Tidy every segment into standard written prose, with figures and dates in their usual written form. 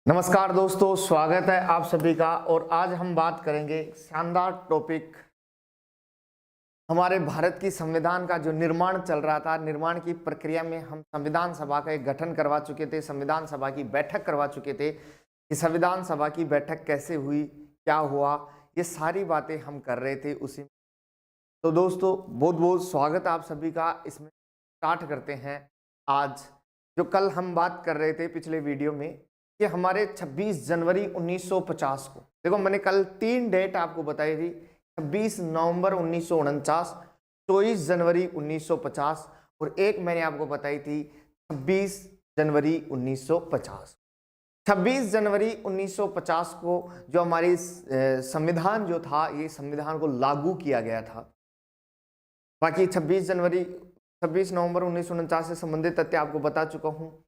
नमस्कार दोस्तों, स्वागत है आप सभी का। और आज हम बात करेंगे शानदार टॉपिक, हमारे भारत की संविधान का जो निर्माण चल रहा था। निर्माण की प्रक्रिया में हम संविधान सभा का एक गठन करवा चुके थे, संविधान सभा की बैठक करवा चुके थे कि संविधान सभा की बैठक कैसे हुई, क्या हुआ, ये सारी बातें हम कर रहे थे उसी में। तो दोस्तों बहुत बहुत स्वागत आप सभी का। इसमें स्टार्ट करते हैं आज। जो कल हम बात कर रहे थे पिछले वीडियो में कि हमारे 26 जनवरी 1950 को, देखो मैंने कल 3 डेट आपको बताई थी, 26 नवंबर 1949, 24 जनवरी 1950 और एक मैंने आपको बताई थी 26 जनवरी 1950। 26 जनवरी 1950 को जो हमारी संविधान जो था, ये संविधान को लागू किया गया था। बाकी 26 नवंबर 1949 से संबंधित तथ्य आपको बता चुका हूँ,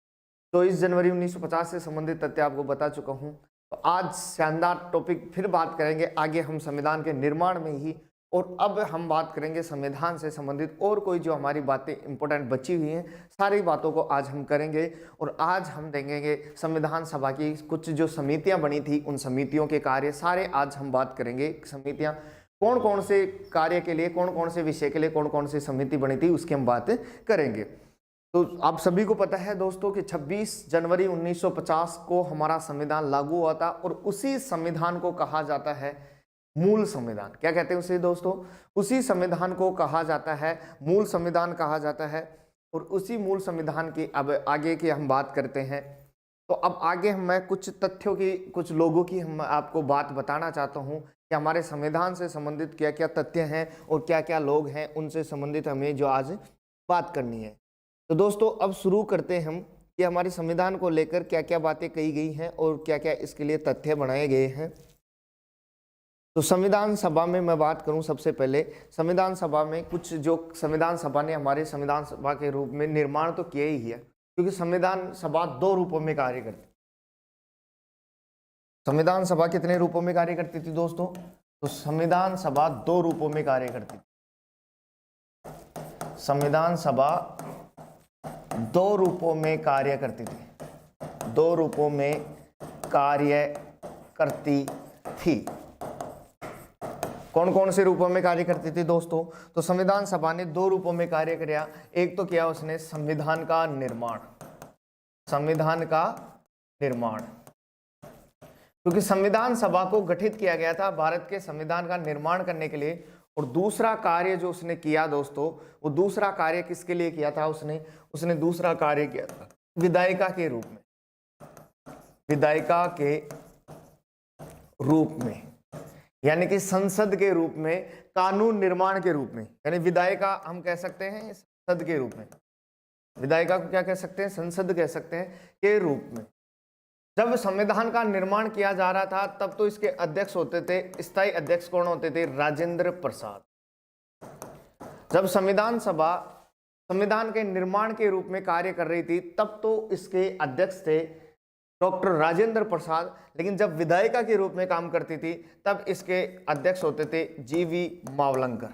24 जनवरी 1950 से संबंधित तथ्य आपको बता चुका हूँ। तो आज शानदार टॉपिक फिर बात करेंगे आगे हम संविधान के निर्माण में ही, और अब हम बात करेंगे संविधान से संबंधित और कोई जो हमारी बातें इंपॉर्टेंट बची हुई हैं, सारी बातों को आज हम करेंगे। और आज हम देखेंगे संविधान सभा की कुछ जो समितियां बनी थी, उन समितियों के कार्य सारे आज हम बात करेंगे। समितियां कौन कौन से कार्य के लिए, कौन कौन से विषय के लिए कौन कौन सी समिति बनी थी, उसकी हम बात करेंगे। तो आप सभी को पता है दोस्तों कि 26 जनवरी 1950 को हमारा संविधान लागू हुआ था, और उसी संविधान को कहा जाता है मूल संविधान। क्या कहते हैं उसे दोस्तों? उसी संविधान को कहा जाता है मूल संविधान कहा जाता है। और उसी मूल संविधान की अब आगे की हम बात करते हैं। तो अब आगे मैं कुछ तथ्यों की, कुछ लोगों की हम आपको बात बताना चाहता हूं कि हमारे संविधान से संबंधित क्या क्या तथ्य हैं और क्या क्या लोग हैं, उनसे संबंधित हमें जो आज बात करनी है। तो दोस्तों अब शुरू करते हैं हम कि हमारे संविधान को लेकर क्या क्या बातें कही गई हैं और क्या क्या इसके लिए तथ्य बनाए गए हैं। तो संविधान सभा में मैं बात करूं, सबसे पहले संविधान सभा में कुछ जो संविधान सभा ने हमारे संविधान सभा के रूप में निर्माण तो किया ही है, क्योंकि संविधान सभा 2 रूपों में कार्य करती। संविधान सभा कितने रूपों में कार्य करती थी दोस्तों? तो संविधान सभा 2 रूपों में कार्य करती थी। संविधान सभा 2 रूपों में कार्य करती थी, 2 रूपों में कार्य करती थी। कौन कौन से रूपों में कार्य करती थी दोस्तों? तो संविधान सभा ने 2 रूपों में कार्य किया। एक तो किया उसने संविधान का निर्माण, संविधान का निर्माण, क्योंकि संविधान सभा को गठित किया गया था भारत के संविधान का निर्माण करने के लिए। और दूसरा कार्य जो उसने किया दोस्तों, वो दूसरा कार्य किसके लिए किया था? उसने दूसरा कार्य किया था विधायिका के रूप में, विधायिका के रूप में, यानी कि संसद के रूप में, कानून निर्माण के रूप में। यानी विधायिका हम कह सकते हैं संसद के रूप में, विधायिका को क्या कह सकते हैं? संसद कह सकते हैं के रूप में। जब संविधान का निर्माण किया जा रहा था तब तो इसके अध्यक्ष होते थे, स्थायी अध्यक्ष कौन होते थे? राजेंद्र प्रसाद। जब संविधान सभा संविधान के निर्माण के रूप में कार्य कर रही थी तब तो इसके अध्यक्ष थे डॉक्टर राजेंद्र प्रसाद, लेकिन जब विधायिका के रूप में काम करती थी तब इसके अध्यक्ष होते थे जीवी मावलंकर,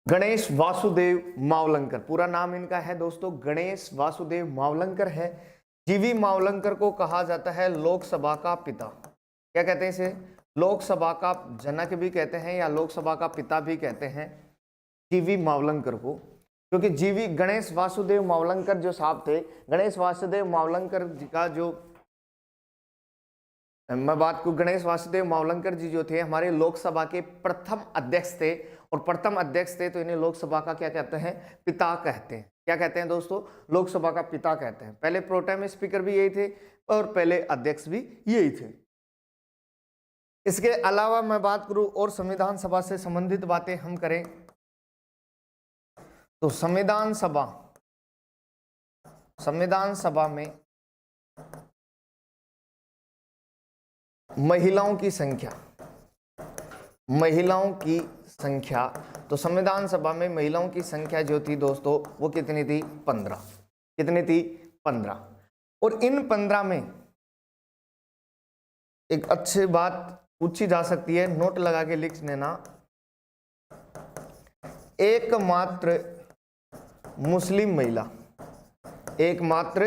गणेश वासुदेव मावलंकर। पूरा नाम इनका है दोस्तों गणेश वासुदेव मावलंकर है। जीवी मावलंकर को कहा जाता है लोकसभा का पिता। क्या कहते हैं इसे? लोकसभा का जनक भी कहते हैं या लोकसभा का पिता भी कहते हैं जीवी मावलंकर को, क्योंकि जीवी गणेश वासुदेव मावलंकर जो साहब थे, गणेश वासुदेव मावलंकर जी का जो मैं बात करूं, गणेश वासुदेव मावलंकर जी जो थे हमारे लोकसभा के प्रथम अध्यक्ष थे। और प्रथम अध्यक्ष थे तो इन्हें लोकसभा का क्या कहते हैं? पिता कहते हैं। क्या कहते हैं दोस्तों? लोकसभा का पिता कहते हैं। पहले प्रोटेम स्पीकर भी यही थे और पहले अध्यक्ष भी यही थे। इसके अलावा मैं बात करूं और संविधान सभा से संबंधित बातें हम करें तो संविधान सभा में महिलाओं की संख्या, तो संविधान सभा में महिलाओं की संख्या जो थी दोस्तों वो कितनी थी? 15। कितनी थी? 15। और इन 15 में एक अच्छी बात पूछी जा सकती है, नोट लगा के लिख लेना। एकमात्र मुस्लिम महिला, एकमात्र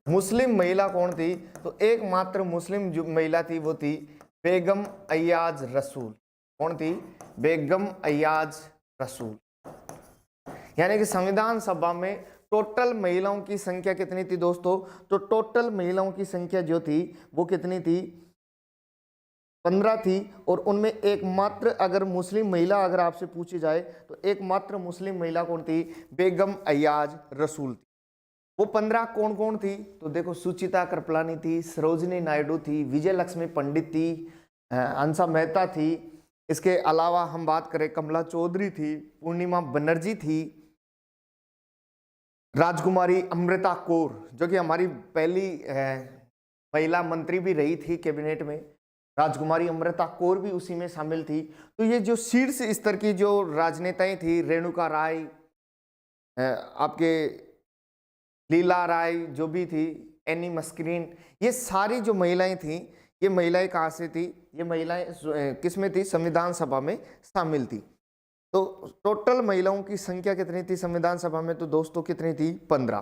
मुस्लिम महिला कौन थी? तो एकमात्र मुस्लिम जो महिला थी वो थी बेगम अय्याज रसूल। कौन थी? बेगम अय्याज रसूल। यानी कि संविधान सभा में टोटल महिलाओं की संख्या कितनी थी दोस्तों? तो टोटल महिलाओं की संख्या जो थी वो कितनी थी? 15 थी। और उनमें एकमात्र अगर मुस्लिम महिला अगर आपसे पूछी जाए तो एकमात्र मुस्लिम महिला कौन थी? बेगम अय्याज रसूल थी। वो 15 कौन कौन थी? तो देखो, सुचिता कृपलानी थी, सरोजिनी नायडू थी, विजय लक्ष्मी पंडित थी, हंसा मेहता थी। इसके अलावा हम बात करें कमला चौधरी थी, पूर्णिमा बनर्जी थी, राजकुमारी अमृता कौर जो कि हमारी पहली महिला मंत्री भी रही थी कैबिनेट में, राजकुमारी अमृता कौर भी उसी में शामिल थी। तो ये जो शीर्ष स्तर की जो राजनेताएं थी, रेणुका राय, आपके लीला राय जो भी थी, एनी मस्क्रीन, ये सारी जो महिलाएं थी, ये महिलाएं कहाँ से थी? ये महिलाएं किस में थी? संविधान सभा में शामिल थी। तो टोटल महिलाओं की संख्या कितनी थी संविधान सभा में? तो दोस्तों कितनी थी? 15।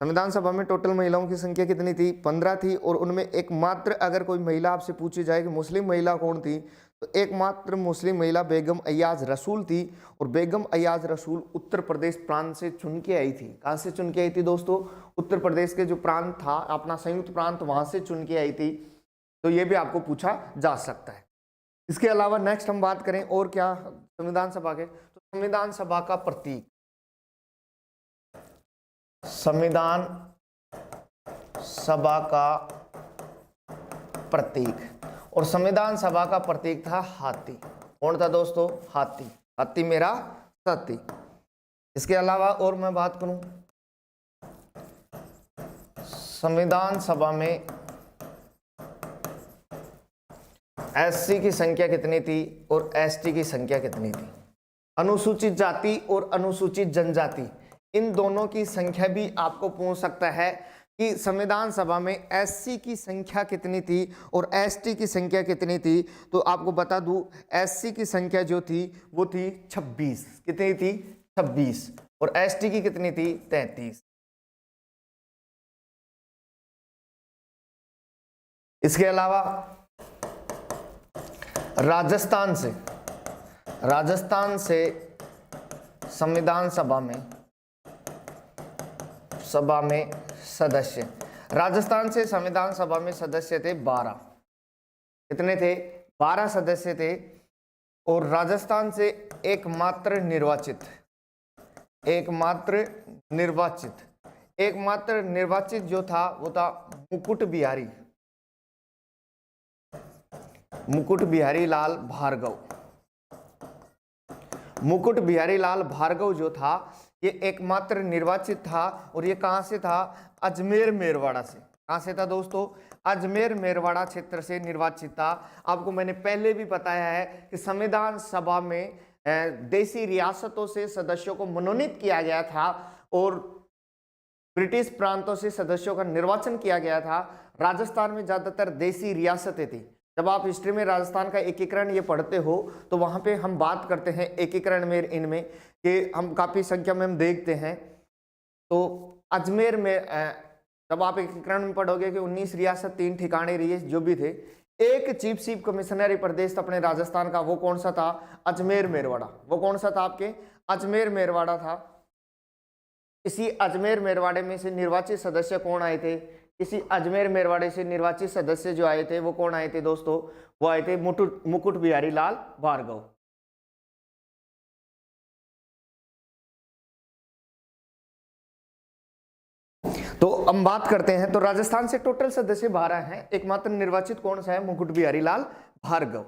संविधान सभा में टोटल महिलाओं की संख्या कितनी थी? 15 थी। और उनमें एकमात्र अगर कोई महिला आपसे पूछी जाए कि मुस्लिम महिला कौन थी, तो एकमात्र मुस्लिम महिला बेगम अय्याज रसूल थी। और बेगम अय्याज रसूल उत्तर प्रदेश प्रांत से चुन के आई थी। कहाँ से चुन के आई थी दोस्तों? उत्तर प्रदेश के जो प्रांत था अपना संयुक्त प्रांत, वहां से चुन के आई थी। तो ये भी आपको पूछा जा सकता है। इसके अलावा नेक्स्ट हम बात करें और क्या संविधान सभा के, तो संविधान सभा का प्रतीक, संविधान सभा का प्रतीक, और संविधान सभा का प्रतीक था हाथी। कौन था दोस्तों? हाथी। हाथी मेरा साथी। इसके अलावा और मैं बात करूं, संविधान सभा में एससी की संख्या कितनी थी और एसटी की संख्या कितनी थी? अनुसूचित जाति और अनुसूचित जनजाति, इन दोनों की संख्या भी आपको पूछ सकता है कि संविधान सभा में एससी की संख्या कितनी थी और एसटी की संख्या कितनी थी। तो आपको बता दूं, एससी की संख्या जो थी वो थी 26। कितनी थी? 26। और एसटी की कितनी थी? 33। इसके अलावा राजस्थान से संविधान सभा में सदस्य, राजस्थान से संविधान सभा में सदस्य थे 12। कितने थे? 12 सदस्य थे। और राजस्थान से एकमात्र निर्वाचित जो था वो था मुकुट बिहारी लाल भार्गव। मुकुट बिहारी लाल भार्गव जो था ये एकमात्र निर्वाचित था। और ये कहां से था? अजमेर मेरवाड़ा से। कहां से था दोस्तों? अजमेर मेरवाड़ा क्षेत्र से निर्वाचित था। आपको मैंने पहले भी बताया है कि संविधान सभा में देशी रियासतों से सदस्यों को मनोनीत किया गया था और ब्रिटिश प्रांतों से सदस्यों का निर्वाचन किया गया था। राजस्थान में ज्यादातर देशी रियासतें थी। जब आप हिस्ट्री में राजस्थान का एकीकरण ये पढ़ते हो तो वहां पे हम बात करते हैं एकीकरण में, इनमें कि हम काफी संख्या में हम देखते हैं। तो अजमेर में जब आप एकीकरण में पढ़ोगे कि 19 रियासत 3 ठिकाने रही, जो भी थे, एक चीफ कमिश्नरी प्रदेश अपने राजस्थान का, वो कौन सा था? अजमेर मेरवाड़ा। वो कौन सा था? आपके अजमेर मेरवाड़ा था। इसी अजमेर मेरवाड़े में से निर्वाचित सदस्य कौन आए थे? इसी अजमेर मेरवाड़े से निर्वाचित सदस्य जो आए थे वो कौन आए थे दोस्तों? वो आए थे मुकुट बिहारी लाल भार्गव। तो हम बात करते हैं, तो राजस्थान से टोटल सदस्य 12 हैं, एकमात्र निर्वाचित कौन सा है? मुकुट बिहारी लाल भार्गव।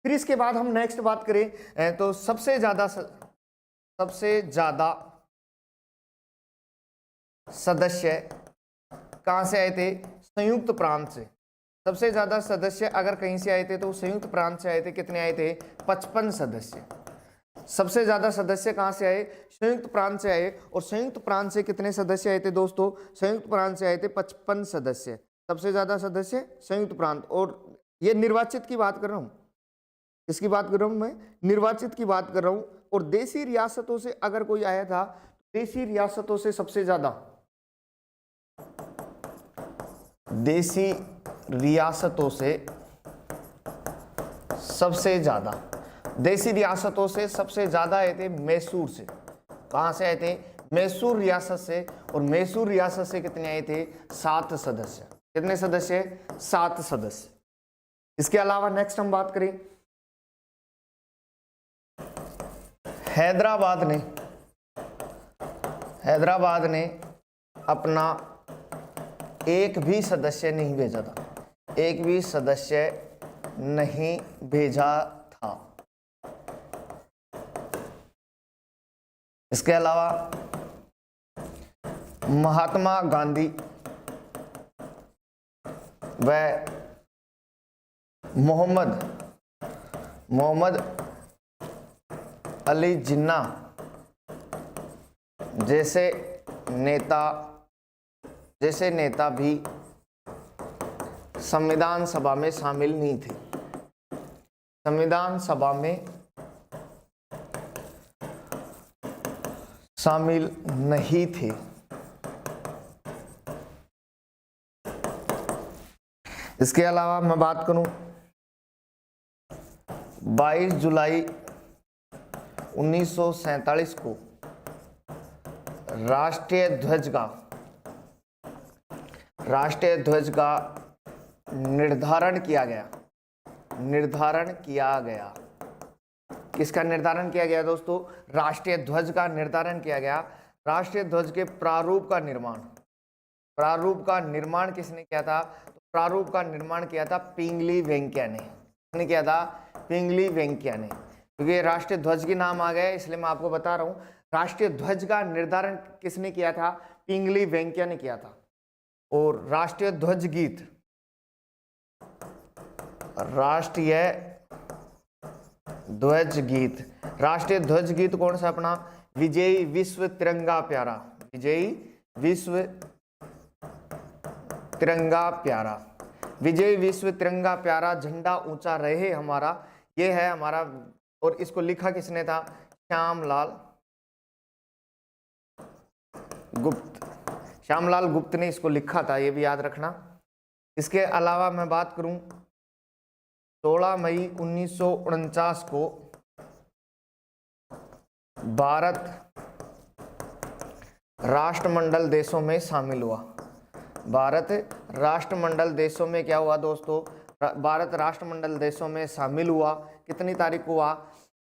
फिर इसके बाद हम नेक्स्ट बात करें तो सबसे ज्यादा सदस्य कहां से आए थे? संयुक्त प्रांत से। सबसे ज्यादा सदस्य अगर कहीं से आए थे तो संयुक्त प्रांत से आए थे। कितने आए थे? 55 सदस्य। सबसे ज्यादा सदस्य कहां से आए? संयुक्त प्रांत से आए। और संयुक्त प्रांत से कितने सदस्य आए थे दोस्तों? संयुक्त प्रांत से आए थे 55 सदस्य। सबसे ज्यादा सदस्य संयुक्त प्रांत। और ये निर्वाचित की बात कर रहा हूं, इसकी बात कर रहा हूं मैं, निर्वाचित की बात कर रहा हूं। और देशी रियासतों से अगर कोई आया था, देशी रियासतों से सबसे ज्यादा देशी रियासतों से सबसे ज्यादा, देशी रियासतों से सबसे ज्यादा आए थे मैसूर से। कहां से आए थे? मैसूर रियासत से। और मैसूर रियासत से कितने आए थे? 7 सदस्य। कितने सदस्य? 7 सदस्य। इसके अलावा नेक्स्ट हम बात करें, हैदराबाद ने अपना एक भी सदस्य नहीं भेजा था, एक भी सदस्य नहीं भेजा था। इसके अलावा महात्मा गांधी व मोहम्मद अली जिन्ना जैसे नेता भी संविधान सभा में शामिल नहीं थे। संविधान सभा में शामिल नहीं थे। इसके अलावा मैं बात करूं, 22 जुलाई 1947 को राष्ट्रीय ध्वज का निर्धारण किया गया। किसका निर्धारण किया गया दोस्तों? राष्ट्रीय ध्वज का निर्धारण किया गया। राष्ट्रीय ध्वज के प्रारूप का निर्माण किसने किया था? तो प्रारूप का निर्माण किया था पिंगली वेंकैया ने। किसने किया था? पिंगली वेंकैया ने। क्योंकि राष्ट्रीय ध्वज के नाम आ गए इसलिए मैं आपको बता रहा हूं, राष्ट्रीय ध्वज का निर्धारण किसने किया था? पिंगली वेंकैया ने किया था। और राष्ट्रीय ध्वज गीत कौन सा अपना? विजयी विश्व तिरंगा प्यारा। विजयी विश्व तिरंगा प्यारा झंडा ऊंचा रहे हमारा, ये है हमारा। और इसको लिखा किसने था? श्यामलाल गुप्त ने इसको लिखा था, ये भी याद रखना। इसके अलावा मैं बात करूं, 16 मई 1949 को भारत राष्ट्रमंडल देशों में शामिल हुआ। भारत राष्ट्रमंडल देशों में क्या हुआ दोस्तों? भारत राष्ट्रमंडल देशों में शामिल हुआ। कितनी तारीख को हुआ?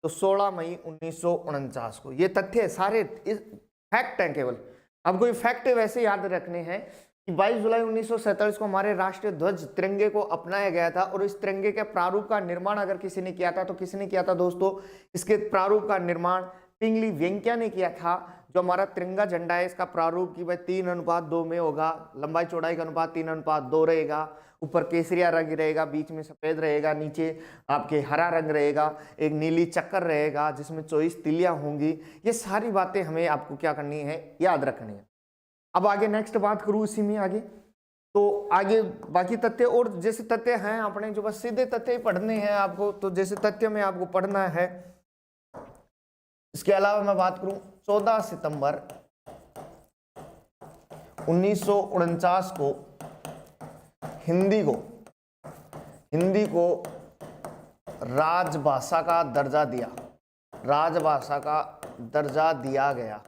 तो 16 मई 1949 को। ये तथ्य सारे फैक्ट हैं, केवल आपको ये फैक्ट वैसे याद रखने हैं कि 22 जुलाई 1947 को हमारे राष्ट्रीय ध्वज तिरंगे को अपनाया गया था। और इस तिरंगे के प्रारूप का निर्माण अगर किसी ने किया था तो किसने किया था दोस्तों? इसके प्रारूप का निर्माण पिंगली वेंकैया ने किया था। जो हमारा तिरंगा झंडा है इसका प्रारूप की भाई 3:2 में होगा, लंबाई चौड़ाई का अनुपात 3:2 रहेगा। ऊपर केसरिया रंग रहेगा, बीच में सफेद रहेगा, नीचे आपके हरा रंग रहेगा, एक नीली चक्कर रहेगा जिसमें 24 तिलियां होंगी। ये सारी बातें हमें आपको क्या करनी है? याद रखनी है। अब आगे नेक्स्ट बात करूं इसी में आगे, तो आगे बाकी तथ्य और जैसे तथ्य हैं अपने जो बस सीधे तथ्य ही पढ़ने हैं आपको, तो जैसे तथ्य में आपको पढ़ना है। इसके अलावा मैं बात करूं, 14 सितंबर 1949 को हिंदी को राजभाषा का दर्जा दिया गया।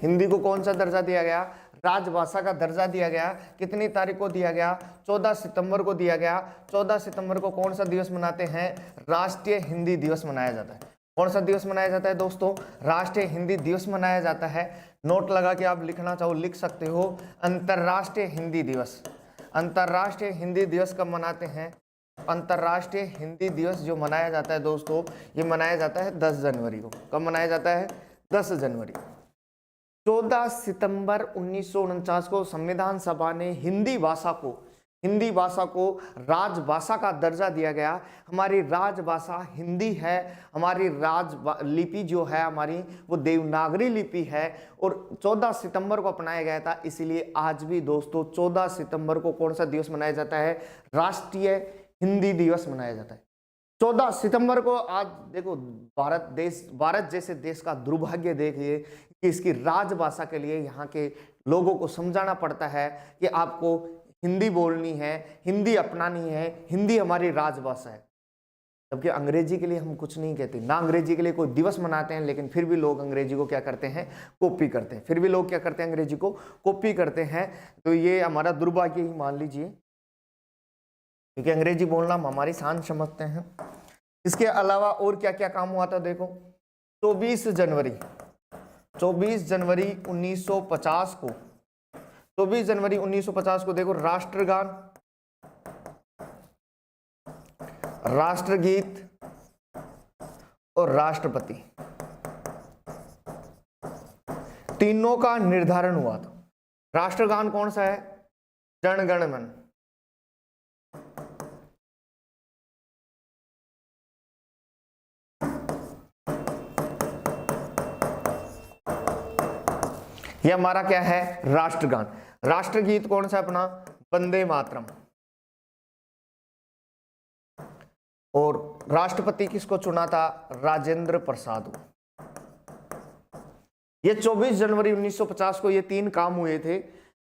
हिंदी को कौन सा दर्जा दिया गया? राजभाषा का दर्जा दिया गया। कितनी तारीख को दिया गया? 14 सितंबर को दिया गया। 14 सितंबर को कौन सा दिवस मनाते हैं? राष्ट्रीय हिंदी दिवस मनाया जाता है। कौन सा दिवस मनाया जाता है दोस्तों? राष्ट्रीय हिंदी दिवस मनाया जाता है। नोट लगा के आप लिखना चाहो लिख सकते हो। अंतरराष्ट्रीय हिंदी दिवस। अंतरराष्ट्रीय हिंदी दिवस कब मनाते हैं? अंतरराष्ट्रीय हिंदी दिवस जो मनाया जाता है दोस्तों, ये मनाया जाता है 10 जनवरी को। कब मनाया जाता है? 10 जनवरी। 14 सितंबर 1949 को संविधान सभा ने हिंदी भाषा को राजभाषा का दर्जा दिया गया। हमारी राजभाषा हिंदी है। हमारी लिपि जो है हमारी वो देवनागरी लिपि है। और 14 सितंबर को अपनाया गया था। इसीलिए आज भी दोस्तों 14 सितंबर को कौन सा दिवस मनाया जाता है? राष्ट्रीय हिंदी दिवस मनाया जाता है 14 सितंबर को। आज देखो भारत जैसे देश का दुर्भाग्य देखिए कि इसकी राजभाषा के लिए यहाँ के लोगों को समझाना पड़ता है कि आपको हिंदी बोलनी है, हिंदी अपनानी है, हिंदी हमारी राजभाषा है। जबकि अंग्रेजी के लिए हम कुछ नहीं कहते, ना अंग्रेजी के लिए कोई दिवस मनाते हैं, लेकिन फिर भी लोग अंग्रेजी को क्या करते हैं, कॉपी करते हैं। फिर भी लोग क्या करते हैं, अंग्रेजी को कॉपी करते हैं। तो ये हमारा दुर्भाग्य ही मान लीजिए, क्योंकि अंग्रेजी बोलना हम हमारी शान समझते हैं। इसके अलावा और क्या क्या काम हुआ था देखो। 24 जनवरी 1950 को 24 जनवरी 1950 को देखो, राष्ट्रगान, राष्ट्रगीत और राष्ट्रपति तीनों का निर्धारण हुआ था। राष्ट्रगान कौन सा है, जन गण मन। ये हमारा क्या है, राष्ट्रगान। राष्ट्रगीत कौन सा अपना, वंदे मातरम। और राष्ट्रपति किसको चुना था, राजेंद्र प्रसाद। ये 24 जनवरी 1950 को ये तीन काम हुए थे,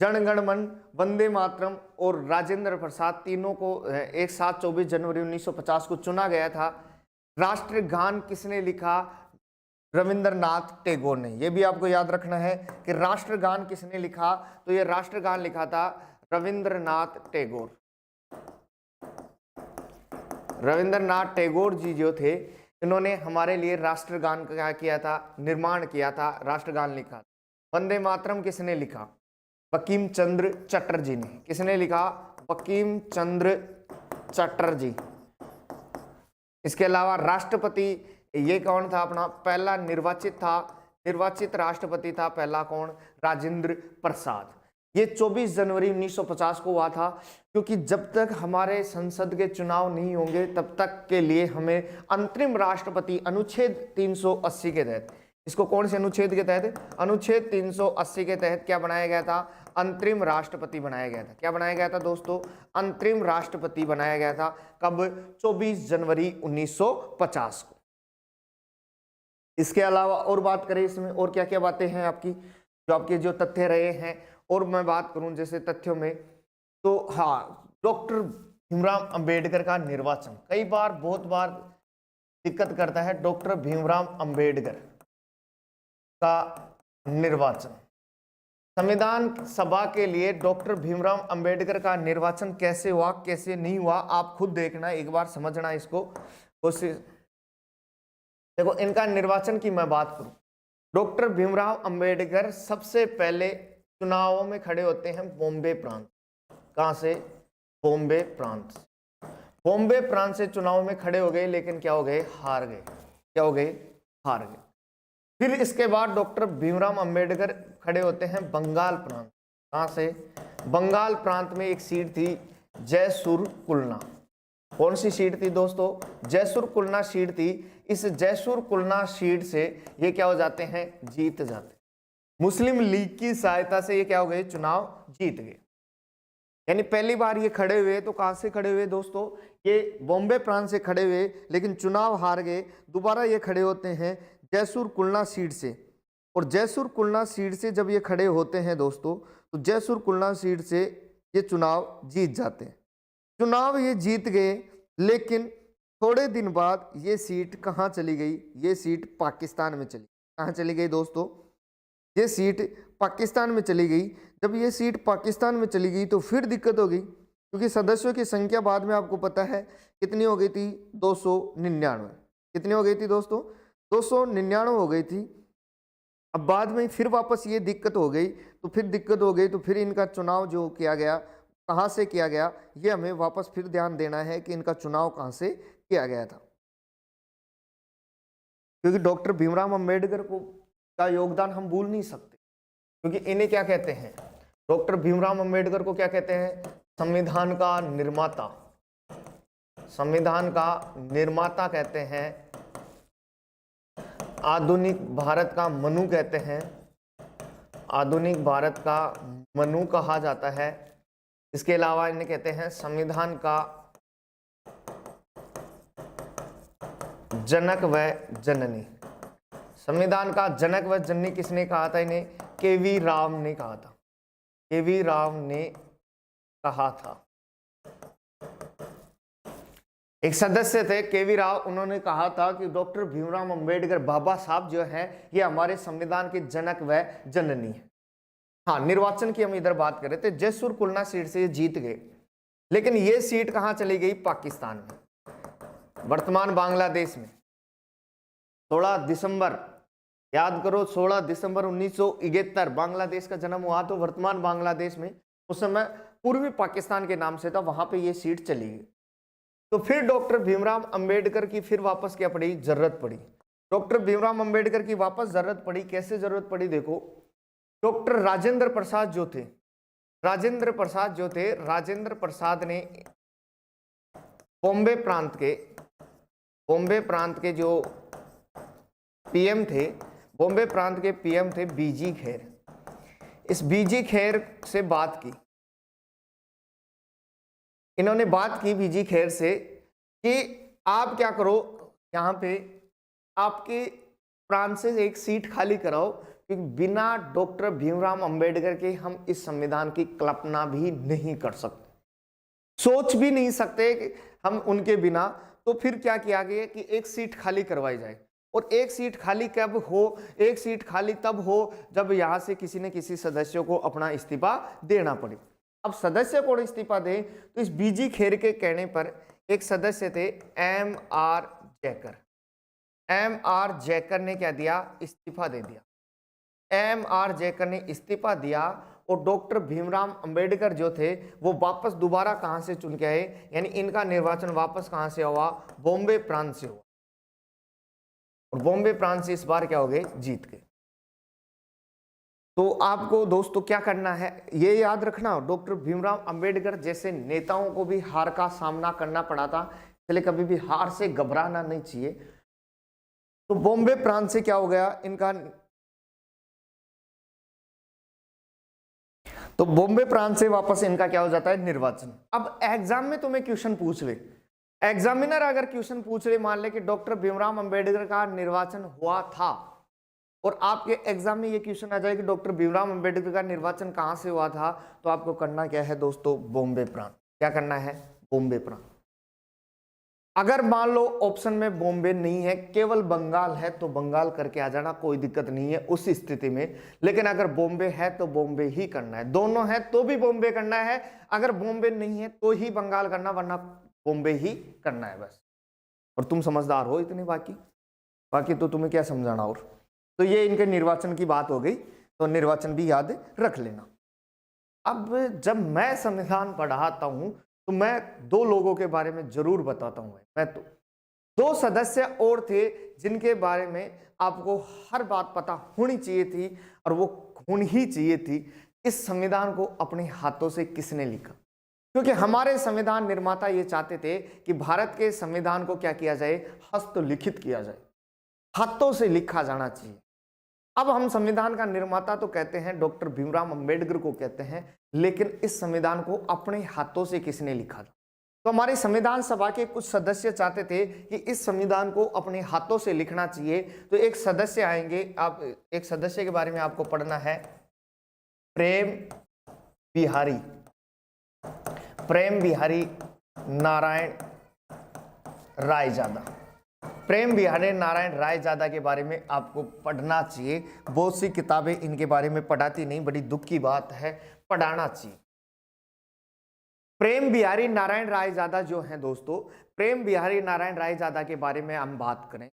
जन गण मन, वंदे मातरम और राजेंद्र प्रसाद, तीनों को एक साथ 24 जनवरी 1950 को चुना गया था। राष्ट्रगान किसने लिखा, रविंद्रनाथ टैगोर ने। यह भी आपको याद रखना है कि राष्ट्रगान किसने लिखा, तो यह राष्ट्रगान लिखा था रविंद्रनाथ टैगोर। रविंद्रनाथ टैगोर जी जो थे, इन्होंने हमारे लिए राष्ट्रगान का क्या किया था, निर्माण किया था, राष्ट्रगान लिखा। वंदे मातरम किसने लिखा, बंकिम चंद्र चटर्जी ने। किसने लिखा, बंकिम चंद्र चटर्जी। इसके अलावा राष्ट्रपति, ये कौन था अपना, पहला निर्वाचित राष्ट्रपति था पहला कौन, राजेंद्र प्रसाद। ये 24 जनवरी 1950 को हुआ था, क्योंकि जब तक हमारे संसद के चुनाव नहीं होंगे तब तक के लिए हमें अंतरिम राष्ट्रपति अनुच्छेद 380 के तहत, इसको कौन से अनुच्छेद के तहत, अनुच्छेद 380 के तहत क्या बनाया गया था, अंतरिम राष्ट्रपति बनाया गया था। क्या बनाया गया था दोस्तों, अंतरिम राष्ट्रपति बनाया गया था। कब, 24 जनवरी 1950 को। इसके अलावा और बात करें इसमें और क्या क्या बातें हैं आपकी, जो आपके जो तथ्य रहे हैं, और मैं बात करूं जैसे तथ्यों में, तो हाँ, डॉक्टर भीमराव अंबेडकर का निर्वाचन कई बार, बहुत बार दिक्कत करता है। डॉक्टर भीमराव अंबेडकर का निर्वाचन, संविधान सभा के लिए डॉक्टर भीमराव अंबेडकर का निर्वाचन कैसे हुआ, कैसे नहीं हुआ, आप खुद देखना, एक बार समझना इसको कोशिश। देखो, इनका निर्वाचन की मैं बात करूं, डॉक्टर भीमराव अंबेडकर सबसे पहले चुनावों में खड़े होते हैं बॉम्बे प्रांत। कहां से, बॉम्बे प्रांत। बॉम्बे प्रांत से चुनाव में खड़े हो गए, लेकिन क्या हो गए, हार गए। क्या हो गए, हार गए। फिर इसके बाद डॉक्टर भीमराव अंबेडकर खड़े होते हैं बंगाल प्रांत। कहां से, बंगाल प्रांत में एक सीट थी जयसुर कुलना। कौन सी सीट थी दोस्तों, जयसुर कुलना सीट थी। इस जयसुर कुलना सीट से ये क्या हो जाते हैं, जीत जाते। मुस्लिम लीग की सहायता से ये क्या हो गए, चुनाव जीत गए। यानी पहली बार ये खड़े हुए तो कहां से खड़े हुए दोस्तों, ये बॉम्बे प्रांत से खड़े हुए, लेकिन चुनाव हार गए। दोबारा ये खड़े होते हैं जयसुर कुलना सीट से, और जयसुर कुलना सीट से जब ये खड़े होते हैं दोस्तों, तो जयसुर कुलना सीट से ये चुनाव जीत जाते हैं। चुनाव ये जीत गए, लेकिन थोड़े दिन बाद ये सीट कहाँ चली गई, ये सीट पाकिस्तान में चली। कहाँ चली गई दोस्तों, ये सीट पाकिस्तान में चली गई। जब ये सीट पाकिस्तान में चली गई तो फिर दिक्कत हो गई, क्योंकि सदस्यों की संख्या बाद में आपको पता है कितनी हो गई थी, 299। कितनी हो गई थी दोस्तों, 299 हो गई थी। अब बाद में फिर वापस ये दिक्कत हो गई, तो फिर इनका चुनाव जो किया गया, कहाँ से किया गया, ये हमें वापस फिर ध्यान देना है कि इनका चुनाव कहाँ से किया गया था। क्योंकि डॉक्टर भीमराव अंबेडकर का योगदान हम भूल नहीं सकते, क्योंकि इन्हें क्या कहते हैं, डॉक्टर भीमराव अंबेडकर को क्या कहते हैं, संविधान का निर्माता। संविधान का निर्माता कहते हैं, आधुनिक भारत का मनु कहते हैं, आधुनिक भारत का मनु कहा जाता है। इसके अलावा इन्हें कहते हैं संविधान का जनक व जननी। संविधान का जनक व जननी किसने कहा था इन्हें, केवी राव ने कहा था। केवी राव ने कहा था। एक सदस्य थे केवी राव, उन्होंने कहा था कि डॉक्टर भीमराव अंबेडकर बाबा साहब जो है ये हमारे संविधान के जनक व जननी है। हाँ, निर्वाचन की हम इधर बात कर रहे थे। जयसुर कुलना सीट से ये जीत गए, लेकिन ये सीट कहां चली गई? पाकिस्तान में, वर्तमान बांग्लादेश में। 16 दिसंबर, याद करो, 16 दिसंबर 1971 बांग्लादेश का जन्म हुआ, तो वर्तमान बांग्लादेश में उस समय पूर्वी पाकिस्तान के नाम से था, वहां पे ये सीट चली गई। तो फिर डॉक्टर भीमराव अंबेडकर की फिर वापस क्या पड़ी? जरूरत पड़ी। डॉक्टर भीमराव अंबेडकर की वापस जरूरत पड़ी। कैसे जरूरत पड़ी? देखो, डॉक्टर राजेंद्र प्रसाद जो थे, राजेंद्र प्रसाद ने बॉम्बे प्रांत के जो पीएम थे, बॉम्बे प्रांत के पीएम थे बीजी खेर। इस बीजी खेर से बात की, इन्होंने बात की बीजी खेर से कि आप क्या करो, यहाँ पे आपके प्रांत से एक सीट खाली कराओ, क्योंकि बिना डॉक्टर भीमराव अंबेडकर के हम इस संविधान की कल्पना भी नहीं कर सकते, सोच भी नहीं सकते कि हम उनके बिना। तो फिर क्या किया गया कि एक सीट खाली करवाई जाए, और एक सीट खाली कब हो? एक सीट खाली तब हो जब यहां से किसी न किसी सदस्य को अपना इस्तीफा देना पड़े। अब सदस्य को इस्तीफा दे, तो इस बीजी खेर के कहने पर एक सदस्य थे M.R. जैकर। M.R. जैकर ने क्या दिया? इस्तीफा दे दिया। M.R. जैकर ने इस्तीफा दिया, और डॉक्टर भीमराव अंबेडकर जो थे वो वापस दोबारा कहां से चुन के आए, यानी इनका निर्वाचन वापस कहां से हुआ? बॉम्बे प्रांत से हुआ, और बॉम्बे प्रांत से इस बार क्या हो गए? जीत गए। तो आपको दोस्तों क्या करना है, ये याद रखना, डॉक्टर भीमराव अंबेडकर जैसे नेताओं को भी हार का सामना करना पड़ा था, इसलिए कभी भी हार से घबराना नहीं चाहिए। तो बॉम्बे प्रांत से क्या हो गया इनका? तो बॉम्बे प्रांत से वापस इनका क्या हो जाता है? निर्वाचन। अब एग्जाम में तुम्हें क्वेश्चन पूछ ले, एग्जामिनर अगर क्वेश्चन पूछ ले, मान ले कि डॉक्टर भीमराव अंबेडकर का निर्वाचन हुआ था, और आपके एग्जाम में ये क्वेश्चन आ जाए कि डॉक्टर भीमराव अंबेडकर का निर्वाचन कहां से हुआ था, तो आपको करना क्या है दोस्तों? बॉम्बे प्रांत। क्या करना है? बॉम्बे प्रांत। अगर मान लो ऑप्शन में बॉम्बे नहीं है, केवल बंगाल है, तो बंगाल करके आ जाना, कोई दिक्कत नहीं है उस स्थिति में। लेकिन अगर बॉम्बे है तो बॉम्बे ही करना है, दोनों है तो भी बॉम्बे करना है, अगर बॉम्बे नहीं है तो ही बंगाल करना, वरना बॉम्बे ही करना है बस। और तुम समझदार हो इतने, बाकी तो तुम्हें क्या समझाना। और तो ये इनके निर्वाचन की बात हो गई, तो निर्वाचन भी याद रख लेना। अब जब मैं संविधान पढ़ाता हूं तो मैं दो लोगों के बारे में जरूर बताता हूं। मैं तो दो सदस्य और थे जिनके बारे में आपको हर बात पता होनी चाहिए थी, और वो होनी ही चाहिए थी। इस संविधान को अपने हाथों से किसने लिखा? क्योंकि हमारे संविधान निर्माता ये चाहते थे कि भारत के संविधान को क्या किया जाए? हस्तलिखित किया जाए, हाथों से लिखा जाना चाहिए। अब हम संविधान का निर्माता तो कहते हैं डॉक्टर भीमराव अंबेडकर को कहते हैं, लेकिन इस संविधान को अपने हाथों से किसने लिखा था? तो हमारे संविधान सभा के कुछ सदस्य चाहते थे कि इस संविधान को अपने हाथों से लिखना चाहिए। तो एक सदस्य आएंगे, आप एक सदस्य के बारे में आपको पढ़ना है, प्रेम बिहारी नारायण रायजादा। प्रेम बिहारी नारायण रायजादा के बारे में आपको पढ़ना चाहिए। बहुत सी किताबें इनके बारे में पढ़ाती नहीं, बड़ी दुख की बात है, पढ़ाना चाहिए। प्रेम बिहारी नारायण रायजादा जो हैं दोस्तों, प्रेम बिहारी नारायण रायजादा के बारे में हम बात करें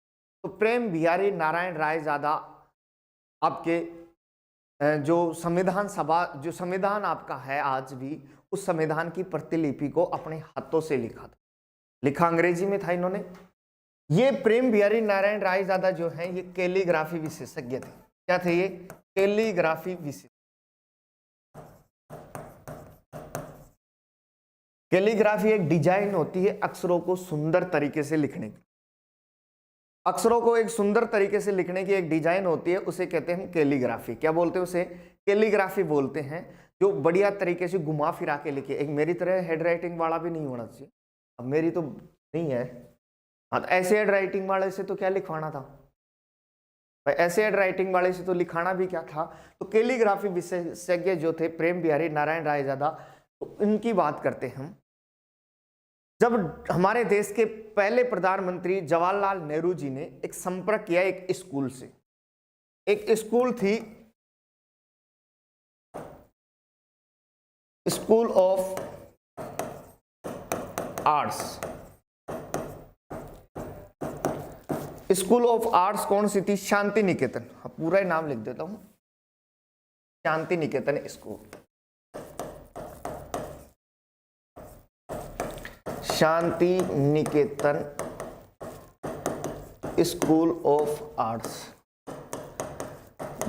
तो प्रेम बिहारी नारायण रायजादा आपके जो संविधान सभा, जो संविधान आपका है आज भी, उस संविधान की प्रतिलिपि को अपने हाथों से लिखा था। लिखा अंग्रेजी में था इन्होंने। ये प्रेम बिहारी नारायण रायजादा जो हैं ये कैलीग्राफी विशेषज्ञ थे। क्या थे ये? कैलीग्राफी विशेषज्ञ। कैलीग्राफी एक डिजाइन होती है अक्षरों को सुंदर तरीके से लिखने की। अक्षरों को एक सुंदर तरीके से लिखने की एक डिजाइन होती है, उसे कहते हैं कैलीग्राफी। क्या बोलते हैं उसे? कैलीग्राफी बोलते हैं। जो बढ़िया तरीके से घुमा फिरा के लिखे। एक मेरी तरह हेड राइटिंग वाला भी नहीं होना चाहिए। अब मेरी तो नहीं है, हाँ, तो ऐसे हेड राइटिंग वाले से तो क्या लिखवाना था? भाई ऐसे हैंड राइटिंग वाले से तो लिखाना भी क्या था। तो कैलीग्राफी विशेषज्ञ जो थे प्रेम बिहारी नारायण रायजादा, तो इनकी बात करते हैं हम। जब हमारे देश के पहले प्रधानमंत्री जवाहरलाल नेहरू जी ने एक संपर्क किया एक स्कूल से, एक स्कूल थी school of arts. School of arts कौन सी थी? शांति निकेतन। पूरा ही नाम लिख देता हूं, Shanti Niketan school, Shanti Niketan school of arts.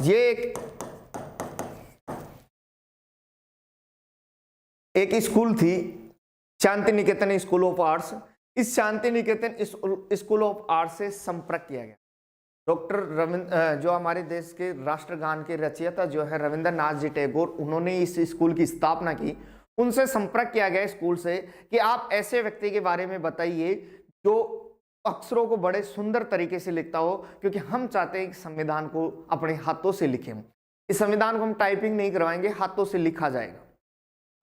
ये एक स्कूल थी Shanti Niketan school of arts. इस Shanti Niketan school of arts से संपर्क किया गया। डॉक्टर रविंद्र, जो हमारे देश के राष्ट्रगान के रचयिता जो है रविंद्रनाथ जी टैगोर, उन्होंने इस स्कूल की स्थापना की। उनसे संपर्क किया गया स्कूल से कि आप ऐसे व्यक्ति के बारे में बताइए जो अक्षरों को बड़े सुंदर तरीके से लिखता हो, क्योंकि हम चाहते हैं कि संविधान को अपने हाथों से लिखें। इस संविधान को हम टाइपिंग नहीं करवाएंगे, हाथों से लिखा जाएगा।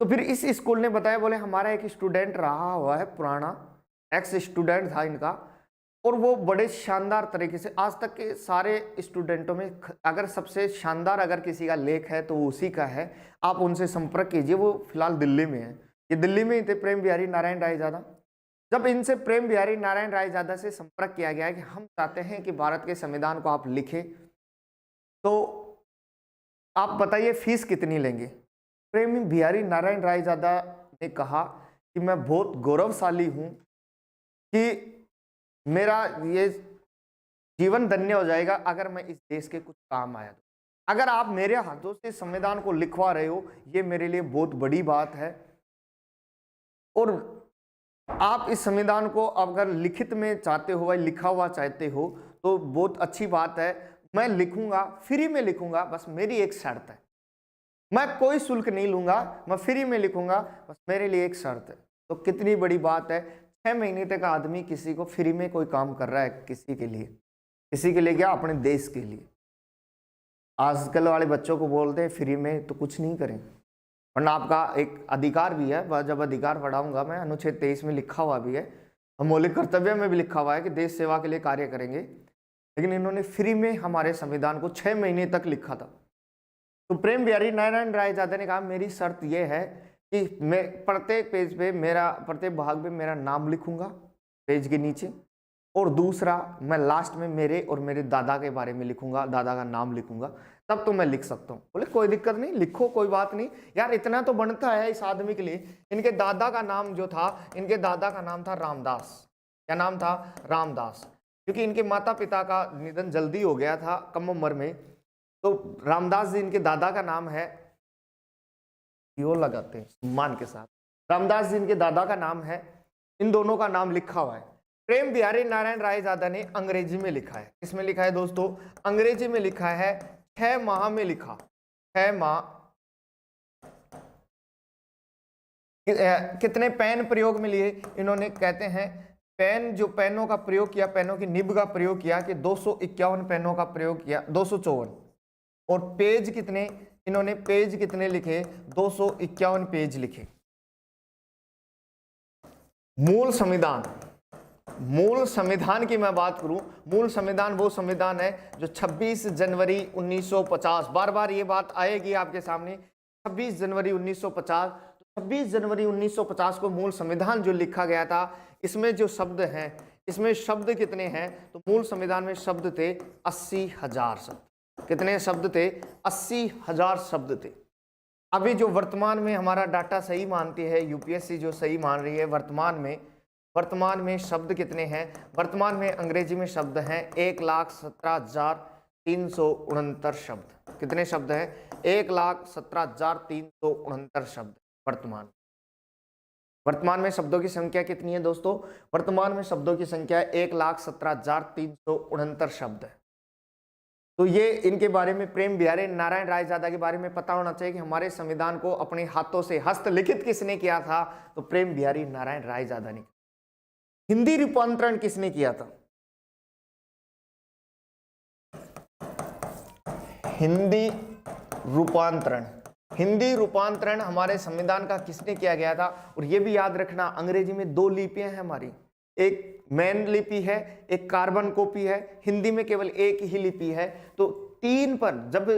तो फिर इस स्कूल ने बताया, बोले हमारा एक स्टूडेंट रहा हुआ है, पुराना एक्स स्टूडेंट था इनका, और वो बड़े शानदार तरीके से, आज तक के सारे स्टूडेंटों में अगर सबसे शानदार अगर किसी का लेख है तो उसी का है, आप उनसे संपर्क कीजिए। वो फिलहाल दिल्ली में है, ये दिल्ली में ही थे, प्रेम बिहारी नारायण रायजादा। जब इनसे प्रेम बिहारी नारायण रायजादा से संपर्क किया गया कि हम चाहते हैं कि भारत के संविधान को आप लिखें, तो आप बताइए फीस कितनी लेंगे। प्रेम बिहारी नारायण रायजादा ने कहा कि मैं बहुत गौरवशाली हूं कि मेरा ये जीवन धन्य हो जाएगा अगर मैं इस देश के कुछ काम आया तो। अगर आप मेरे हाथों से संविधान को लिखवा रहे हो, ये मेरे लिए बहुत बड़ी बात है। और आप इस संविधान को अगर लिखित में चाहते हो या लिखा हुआ चाहते हो तो बहुत अच्छी बात है। मैं लिखूंगा, फ्री में लिखूंगा, बस मेरी एक शर्त है, मैं कोई शुल्क नहीं लूंगा, मैं फ्री में लिखूंगा, बस मेरे लिए एक शर्त है। तो कितनी बड़ी बात है, 6 महीने तक आदमी किसी को फ्री में कोई काम कर रहा है, किसी के लिए क्या, अपने देश के लिए। आजकल वाले बच्चों को बोलते हैं फ्री में, तो कुछ नहीं करें, वरना आपका एक अधिकार भी है। जब अधिकार पढ़ाऊंगा मैं, अनुच्छेद 23 में लिखा हुआ भी है, मौलिक कर्तव्य में भी लिखा हुआ है कि देश सेवा के लिए कार्य करेंगे। लेकिन इन्होंने फ्री में हमारे संविधान को 6 महीने तक लिखा था। तो प्रेम बिहारी नारायण रायजादा ने कहा मेरी शर्त यह है कि मैं प्रत्येक पेज पे प्रत्येक भाग में मेरा नाम लिखूंगा पेज के नीचे, और दूसरा मैं लास्ट में मेरे और मेरे दादा के बारे में लिखूंगा, दादा का नाम लिखूंगा, तब तो मैं लिख सकता हूँ। बोले कोई दिक्कत नहीं, लिखो, कोई बात नहीं यार, इतना तो बनता है इस आदमी के लिए। इनके दादा का नाम जो था, इनके दादा का नाम था रामदास। क्या नाम था? रामदास। क्योंकि इनके माता पिता का निधन जल्दी हो गया था, कम उम्र में, तो रामदास जी इनके दादा का नाम है, यो लगाते हैं सम्मान के साथ, रामदास जी इनके दादा का नाम है। इन दोनों का नाम लिखा हुआ है। प्रेम बिहारी नारायण रायजादा ने अंग्रेजी में लिखा है। किसमें लिखा है दोस्तों? अंग्रेजी में लिखा है, 6 माह में लिखा, 6 माह। कितने पेन प्रयोग में लिए इन्होंने? कहते हैं पेन, जो पेनों का प्रयोग किया, पेनों की निब का प्रयोग किया कि 251 पेनों का प्रयोग किया, 254। और पेज कितने इन्होंने, पेज कितने लिखे? 251 पेज लिखे। मूल संविधान की मैं बात करूं, मूल संविधान वो संविधान है जो 26 जनवरी 1950, बार बार ये बात आएगी आपके सामने, 26 जनवरी 1950। 26 जनवरी 1950 को मूल संविधान जो लिखा गया था, इसमें जो शब्द हैं, इसमें शब्द कितने हैं? तो मूल संविधान में शब्द थे 80,000 शब्द। कितने शब्द थे? 80,000 शब्द थे। अभी जो वर्तमान में हमारा डाटा सही मानती है, यूपीएससी जो सही मान रही है, वर्तमान में शब्द कितने हैं? वर्तमान में अंग्रेजी में शब्द हैं 1,17,369 शब्द। कितने शब्द हैं? 1,17,369 शब्द वर्तमान में शब्दों की संख्या कितनी है दोस्तों? वर्तमान में शब्दों की संख्या 1,17,369 शब्द है। तो ये इनके बारे में, प्रेम बिहारी नारायण रायजादा के बारे में पता होना चाहिए कि हमारे संविधान को अपने हाथों से हस्तलिखित किसने किया था? तो प्रेम बिहारी नारायण रायजादा ने। हिंदी रूपांतरण किसने किया था? हिंदी रूपांतरण। हिंदी रूपांतरण हमारे संविधान का किसने किया गया था? और ये भी याद रखना, अंग्रेजी में 2 लिपियां हैं हमारी, एक मेन लिपि है, एक कार्बन कॉपी है। हिंदी में केवल एक ही लिपि है। तो 3 पर जब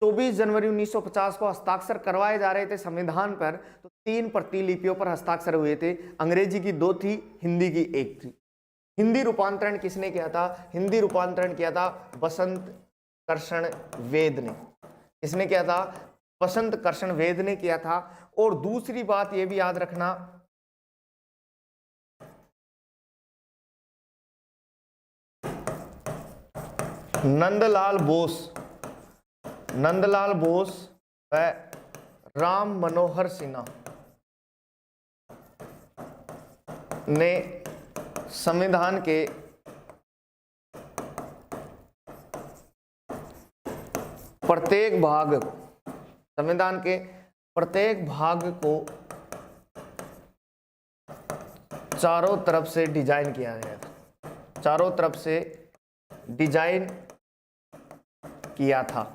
24 जनवरी 1950 को हस्ताक्षर करवाए जा रहे थे संविधान पर, तो 3 प्रतिलिपियों पर हस्ताक्षर हुए थे। अंग्रेजी की 2 थी, हिंदी की 1 थी। हिंदी रूपांतरण किसने किया था? हिंदी रूपांतरण किया था बसंत कर्षण वेद ने। किसने किया था? बसंत कर्षण वेद ने किया था। और दूसरी बात यह भी याद रखना, नंदलाल बोस व राम मनोहर सिन्हा ने संविधान के प्रत्येक भाग, संविधान के प्रत्येक भाग को चारों तरफ से डिजाइन किया गया था, चारों तरफ से डिजाइन किया था।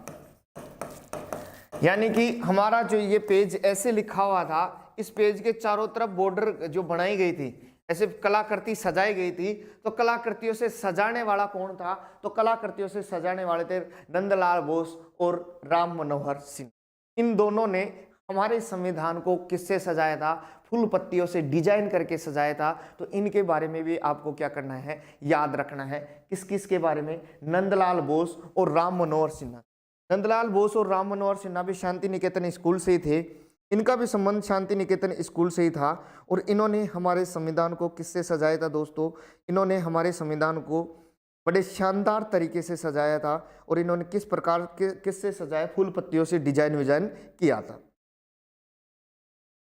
यानी कि हमारा जो ये पेज ऐसे लिखा हुआ था, इस पेज के चारों तरफ बॉर्डर जो बनाई गई थी, ऐसे कलाकृति सजाई गई थी। तो कलाकृतियों से सजाने वाला कौन था? तो कलाकृतियों से सजाने वाले थे नंदलाल बोस और राम मनोहर सिन्हा। इन दोनों ने हमारे संविधान को किससे सजाया था? फूल पत्तियों से डिजाइन करके सजाया था। तो इनके बारे में भी आपको क्या करना है? याद रखना है। किस किस के बारे में? नंदलाल बोस और राम मनोहर सिन्हा। नंदलाल बोस और राम मनोहर सिन्हा भी शांति निकेतन स्कूल से ही थे। इनका भी संबंध शांति निकेतन स्कूल से ही था। और इन्होंने हमारे संविधान को किससे सजाया था दोस्तों? इन्होंने हमारे संविधान को बड़े शानदार तरीके से सजाया था। और इन्होंने किस प्रकार किससे सजाया? फूल पत्तियों से डिजाइन विजाइन किया था।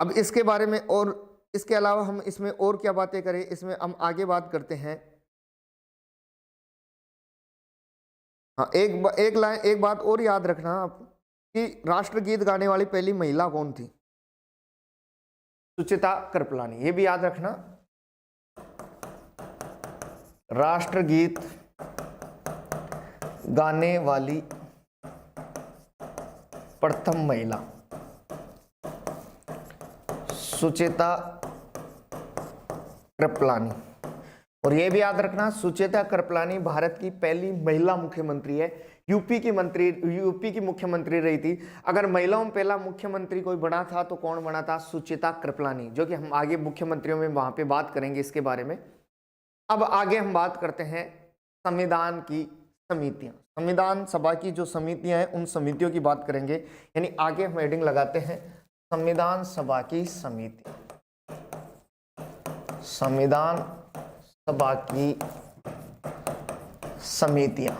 अब इसके बारे में और इसके अलावा हम इसमें और क्या बातें करें? इसमें हम आगे बात करते हैं। हाँ, एक बात और याद रखना आप कि राष्ट्रगीत गाने वाली पहली महिला कौन थी? सुचिता कृपलानी। ये भी याद रखना, राष्ट्रगीत गाने वाली प्रथम महिला सुचिता कृपलानी। और यह भी याद रखना, सुचेता कृपलानी भारत की पहली महिला मुख्यमंत्री है। यूपी की मुख्यमंत्री रही थी। अगर महिलाओं में पहला मुख्यमंत्री कोई बना था तो कौन बना था? सुचेता कृपलानी, जो कि हम आगे मुख्यमंत्रियों में वहां पे बात करेंगे इसके बारे में। अब आगे हम बात करते हैं संविधान की समितियां। संविधान सभा की जो समितियां हैं, उन समितियों की बात करेंगे। यानी आगे हम हेडिंग लगाते हैं संविधान सभा की समिति। संविधान सभा की समितियां।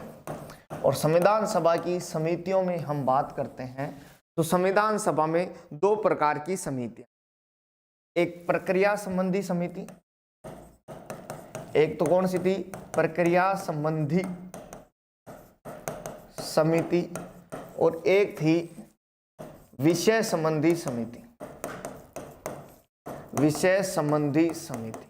और संविधान सभा की समितियों में हम बात करते हैं तो संविधान सभा में 2 प्रकार की समितियां, एक प्रक्रिया संबंधी समिति, एक तो कौन सी थी? प्रक्रिया संबंधी समिति, और एक थी विषय संबंधी समिति। विषय संबंधी समिति।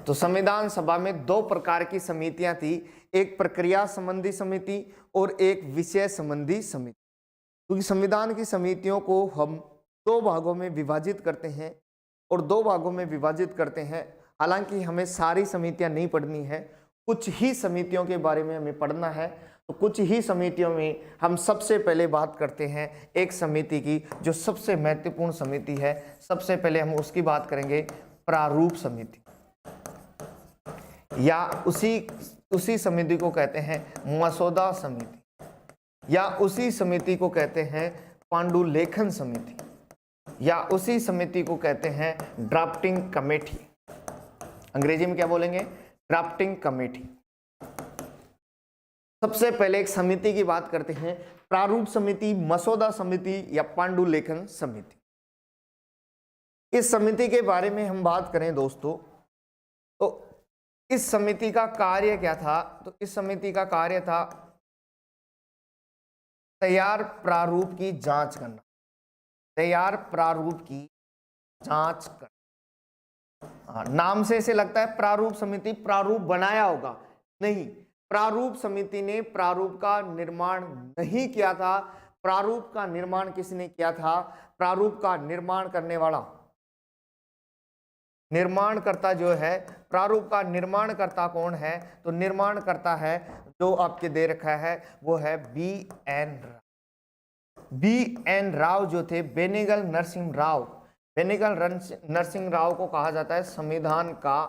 तो संविधान सभा में 2 प्रकार की समितियां थी, एक प्रक्रिया संबंधी समिति और एक विषय संबंधी समिति। क्योंकि संविधान की समितियों को हम 2 भागों में विभाजित करते हैं और 2 भागों में विभाजित करते हैं। हालांकि हमें सारी समितियां नहीं पढ़नी है, कुछ ही समितियों के बारे में हमें पढ़ना है। तो कुछ ही समितियों में हम सबसे पहले बात करते हैं एक समिति की जो सबसे महत्वपूर्ण समिति है। सबसे पहले हम उसकी बात करेंगे, प्रारूप समिति, या उसी समिति को कहते हैं मसौदा समिति, या उसी समिति को कहते हैं पांडुलेखन समिति, या उसी समिति को कहते हैं ड्राफ्टिंग कमेटी। अंग्रेजी में क्या बोलेंगे? Drafting committee. सबसे पहले एक समिति की बात करते हैं, प्रारूप समिति, मसौदा समिति या पांडुलेखन समिति। इस समिति के बारे में हम बात करें दोस्तों, तो इस समिति का कार्य क्या था? तो इस समिति का कार्य था तैयार प्रारूप की जांच करना। तैयार प्रारूप की जांच करना। नाम से ऐसे लगता है प्रारूप समिति प्रारूप बनाया होगा, नहीं, प्रारूप समिति ने प्रारूप का निर्माण नहीं किया था। प्रारूप का निर्माण किसने किया था? प्रारूप का निर्माण करने वाला, निर्माणकर्ता जो है, प्रारूप का निर्माणकर्ता कौन है? तो निर्माणकर्ता है जो आपके दे रखा है वो है B.N. राव। B.N. राव जो थे, बेनेगल नरसिंह राव, बेनेगल नरसिंह राव को कहा जाता है संविधान का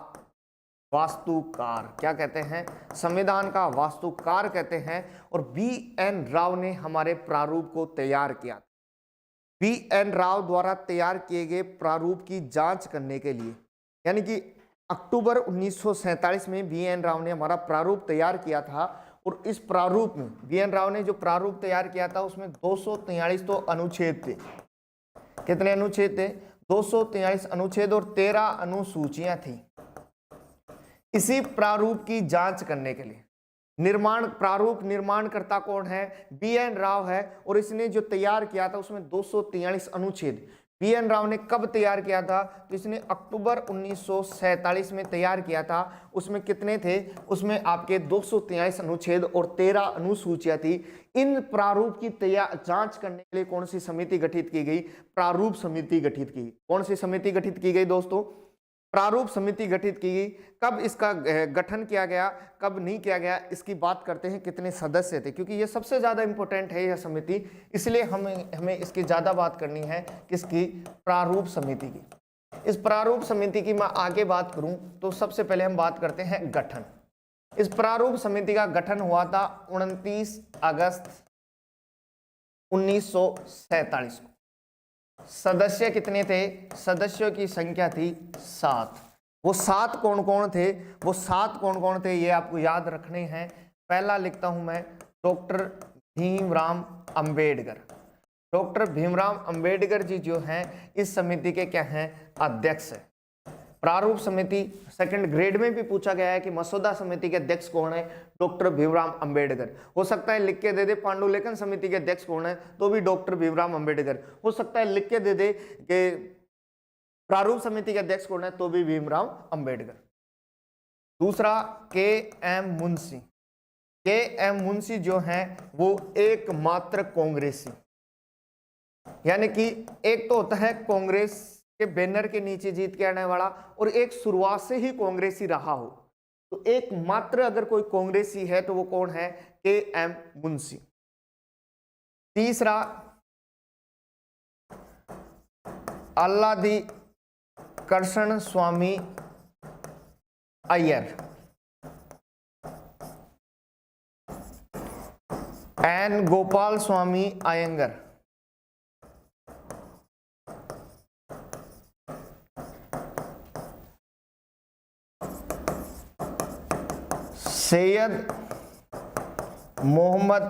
वास्तुकार। क्या कहते हैं? संविधान का वास्तुकार कहते हैं। और B.N. राव ने हमारे प्रारूप को तैयार किया। B.N. राव द्वारा तैयार किए गए प्रारूप की जांच करने के लिए, यानी कि अक्टूबर 1947 में B.N. राव ने हमारा प्रारूप तैयार किया था। और इस प्रारूप में B.N. राव ने जो प्रारूप तैयार किया था उसमें 243 तो अनुच्छेद थे। कितने अनुच्छेद थे? 243 अनुच्छेद और 13 अनुसूचियां थी। इसी प्रारूप की जांच करने के लिए प्रारूप निर्माणकर्ता कौन है? B.N. राव है। और इसने जो तैयार किया था उसमें 243 अनुच्छेद। B.N. राव ने कब तैयार किया था? तो इसने अक्टूबर 1947 में तैयार किया था। उसमें कितने थे? उसमें आपके 243 अनुच्छेद और 13 अनुसूचियां थी। इन प्रारूप की जांच करने के लिए कौन सी समिति गठित की गई? प्रारूप समिति गठित की। कौन सी समिति गठित की गई दोस्तों? प्रारूप समिति गठित की गई। कब इसका गठन किया गया, कब नहीं किया गया, इसकी बात करते हैं। कितने सदस्य थे, क्योंकि ये सबसे ज्यादा इंपॉर्टेंट है यह समिति, इसलिए हमें इसकी ज्यादा बात करनी है। किसकी? प्रारूप समिति की। इस प्रारूप समिति की मैं आगे बात करूं तो सबसे पहले हम बात करते हैं गठन। इस प्रारूप समिति का गठन हुआ था 29 अगस्त 1947 को। सदस्य कितने थे? सदस्यों की संख्या थी 7। वो 7 कौन कौन थे? वो 7 कौन कौन थे ये आपको याद रखने हैं। पहला लिखता हूं मैं, डॉक्टर भीमराव अंबेडकर। डॉक्टर भीमराव अंबेडकर जी जो हैं इस समिति के क्या हैं? अध्यक्ष है। प्रारूप समिति सेकंड ग्रेड में भी पूछा गया है कि मसौदा समिति के अध्यक्ष कौन है? डॉक्टर भीमराव अंबेडकर। हो सकता है लिख के दे दे पांडुलेखन समिति के अध्यक्ष कौन है, तो भी डॉक्टर भीमराव अंबेडकर। हो सकता है लिख के दे दे कि प्रारूप समिति के अध्यक्ष कौन है, तो भी भीमराव अंबेडकर। दूसरा के.एम. मुंशी। के.एम. मुंशी जो हैं वो एकमात्र कांग्रेसी, यानी कि एक तो होता है कांग्रेस के बैनर के नीचे जीत के आने वाला, और एक शुरुआत से ही कांग्रेसी रहा हो। तो एकमात्र अगर कोई कांग्रेसी है तो वो कौन है? के.एम. मुंशी। तीसरा अल्लादी कृष्ण स्वामी अय्यर। एन गोपाल स्वामी अयंगर। सैयद मोहम्मद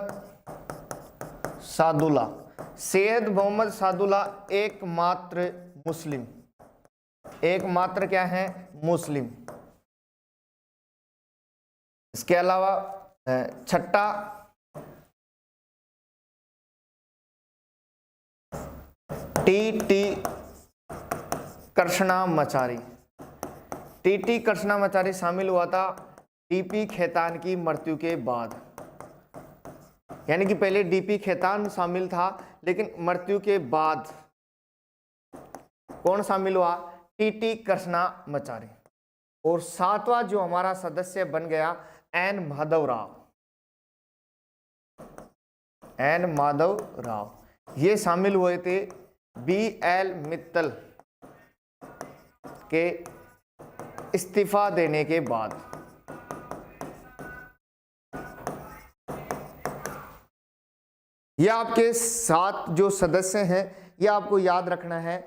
सादुल्ला। सैयद मोहम्मद सादुल्ला एकमात्र मुस्लिम, एकमात्र क्या है? मुस्लिम। इसके अलावा छठा टी कृष्णामाचारी। टी कृष्णामाचारी शामिल हुआ था डी.पी. खेतान की मृत्यु के बाद, यानी कि पहले डी.पी. खेतान शामिल था, लेकिन मृत्यु के बाद कौन शामिल हुआ? टी कृष्णामाचारी। और 7वां जो हमारा सदस्य बन गया एन माधवराव। एन माधवराव ये शामिल हुए थे B.L. मित्तल के इस्तीफा देने के बाद। यह आपके 7 जो सदस्य हैं ये आपको याद रखना है।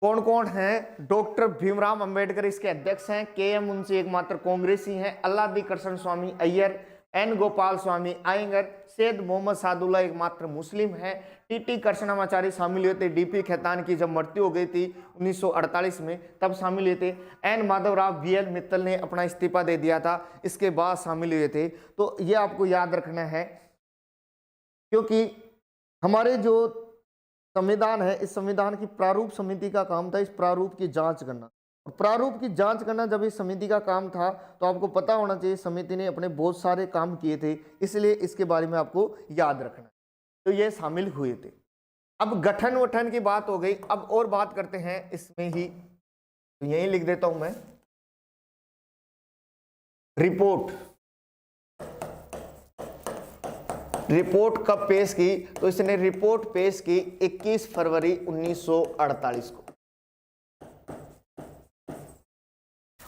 कौन कौन हैं? डॉक्टर भीमराव अंबेडकर इसके अध्यक्ष हैं। के.एम. मुंशी एकमात्र कांग्रेसी हैं। अल्लादी कृष्ण स्वामी अय्यर, एन गोपाल स्वामी अयंगर, सैयद मोहम्मद सादुल्ला एकमात्र मुस्लिम है। टी कृष्णामाचारी शामिल हुए थे डी.पी. खेतान की जब मृत्यु हो गई थी 1948 में, तब शामिल हुए थे। N Madhavrao B.L. मित्तल ने अपना इस्तीफा दे दिया था, इसके बाद शामिल हुए थे। तो ये आपको याद रखना है, क्योंकि हमारे जो संविधान है, इस संविधान की प्रारूप समिति का काम था इस प्रारूप की जांच करना। और प्रारूप की जांच करना जब इस समिति का काम था तो आपको पता होना चाहिए समिति ने अपने बहुत सारे काम किए थे, इसलिए इसके बारे में आपको याद रखना। तो ये शामिल हुए थे। अब गठन वठन की बात हो गई, अब और बात करते हैं इसमें ही, तो यही लिख देता हूं मैं, रिपोर्ट। रिपोर्ट कब पेश की? तो इसने रिपोर्ट पेश की 21 फरवरी 1948 को,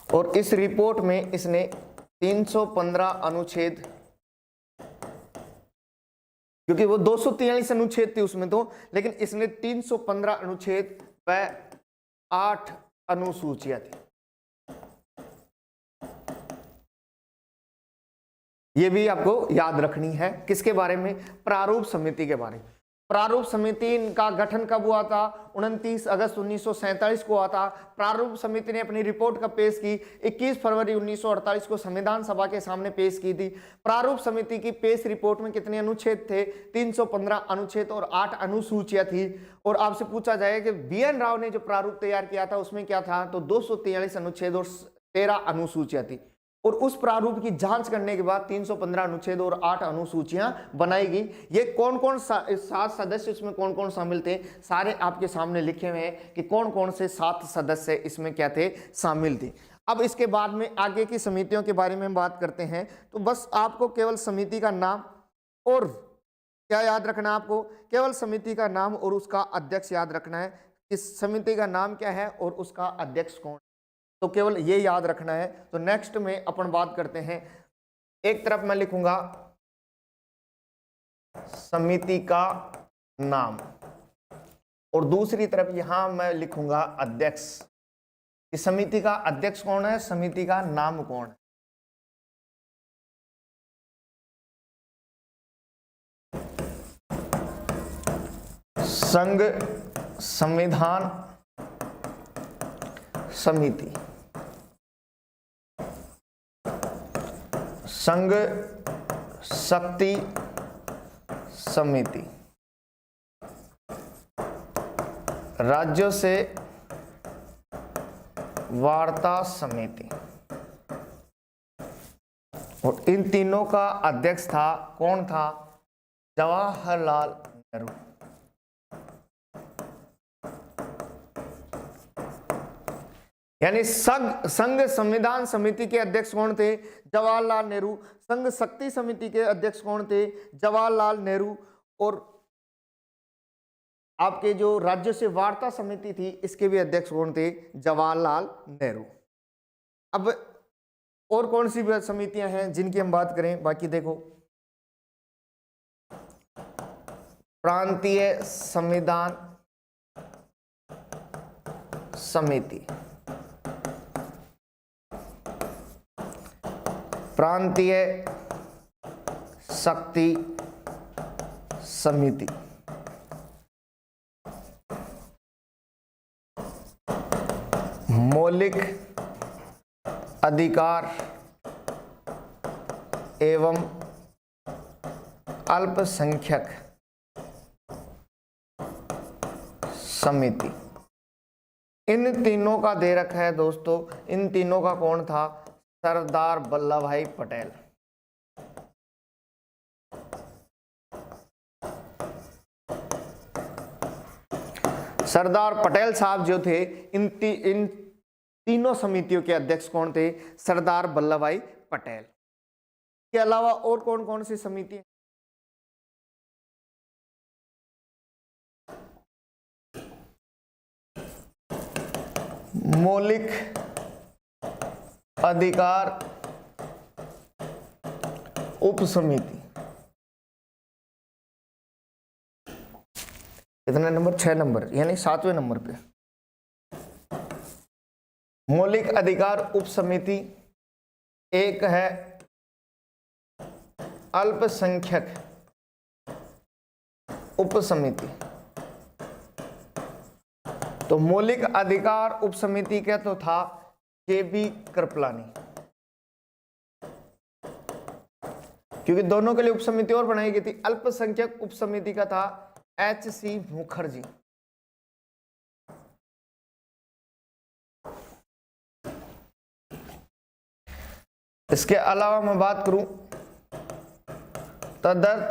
और इस रिपोर्ट में इसने 315 अनुच्छेद, क्योंकि वो 243 अनुच्छेद थे उसमें तो, लेकिन इसने 315 अनुच्छेद व 8 अनुसूचियां थी। ये भी आपको याद रखनी है। किसके बारे में? प्रारूप समिति के बारे में। प्रारूप समिति का गठन कब हुआ था? 29 अगस्त 1947 को हुआ था। प्रारूप समिति ने अपनी रिपोर्ट कब पेश की? 21 फरवरी 1948 को संविधान सभा के सामने पेश की थी। प्रारूप समिति की पेश रिपोर्ट में कितने अनुच्छेद थे? 315 अनुच्छेद और 8 अनुसूचियां थी। और आपसे पूछा जाए कि BN राव ने जो प्रारूप तैयार किया था उसमें क्या था? तो 243 अनुच्छेद और 13 अनुसूचियां थी। और उस प्रारूप की जांच करने के बाद 315 अनुच्छेद और 8 अनुसूचियां बनाई गई। ये कौन कौन 7 सदस्य इसमें कौन कौन शामिल थे, सारे आपके सामने लिखे हुए हैं कि कौन कौन से 7 सदस्य इसमें क्या थे, शामिल थे। अब इसके बाद में आगे की समितियों के बारे में बात करते हैं। तो बस आपको केवल समिति का नाम और क्या याद रखना है? आपको केवल समिति का नाम और उसका अध्यक्ष याद रखना है। इस समिति का नाम क्या है और उसका अध्यक्ष कौन, तो केवल ये याद रखना है। तो नेक्स्ट में अपन बात करते हैं, एक तरफ मैं लिखूंगा समिति का नाम और दूसरी तरफ यहां मैं लिखूंगा अध्यक्ष। इस समिति का अध्यक्ष कौन है, समिति का नाम कौन है। संघ संविधान समिति, संघ शक्ति समिति, राज्यों से वार्ता समिति, और इन तीनों का अध्यक्ष था, कौन था? जवाहरलाल नेहरू। यानी संघ संविधान समिति के अध्यक्ष कौन थे? जवाहरलाल नेहरू। संघ शक्ति समिति के अध्यक्ष कौन थे? जवाहरलाल नेहरू। और आपके जो राज्य से वार्ता समिति थी इसके भी अध्यक्ष कौन थे? जवाहरलाल नेहरू। अब और कौन सी समितियां हैं जिनकी हम बात करें? बाकी देखो, प्रांतीय संविधान समिति, प्रांतीय शक्ति समिति, मौलिक अधिकार एवं अल्पसंख्यक समिति। इन तीनों का दे रखा है दोस्तों। इन तीनों का कौन था? सरदार वल्लभ भाई पटेल। सरदार पटेल साहब जो थे, इन तीनों समितियों के अध्यक्ष कौन थे? सरदार वल्लभ भाई पटेल। के अलावा और कौन कौन सी समिति? मौलिक अधिकार उप समिति, कितने नंबर? 6 नंबर, यानी 7वें नंबर पे। मौलिक अधिकार उप समिति एक है अल्पसंख्यक उप समिति। तो मौलिक अधिकार उप समिति क्या तो था? KB कृपलानी। क्योंकि दोनों के लिए उप समिति और बनाई गई थी। अल्पसंख्यक उप समिति का था HC मुखर्जी। इसके अलावा मैं बात करूं तदर्थ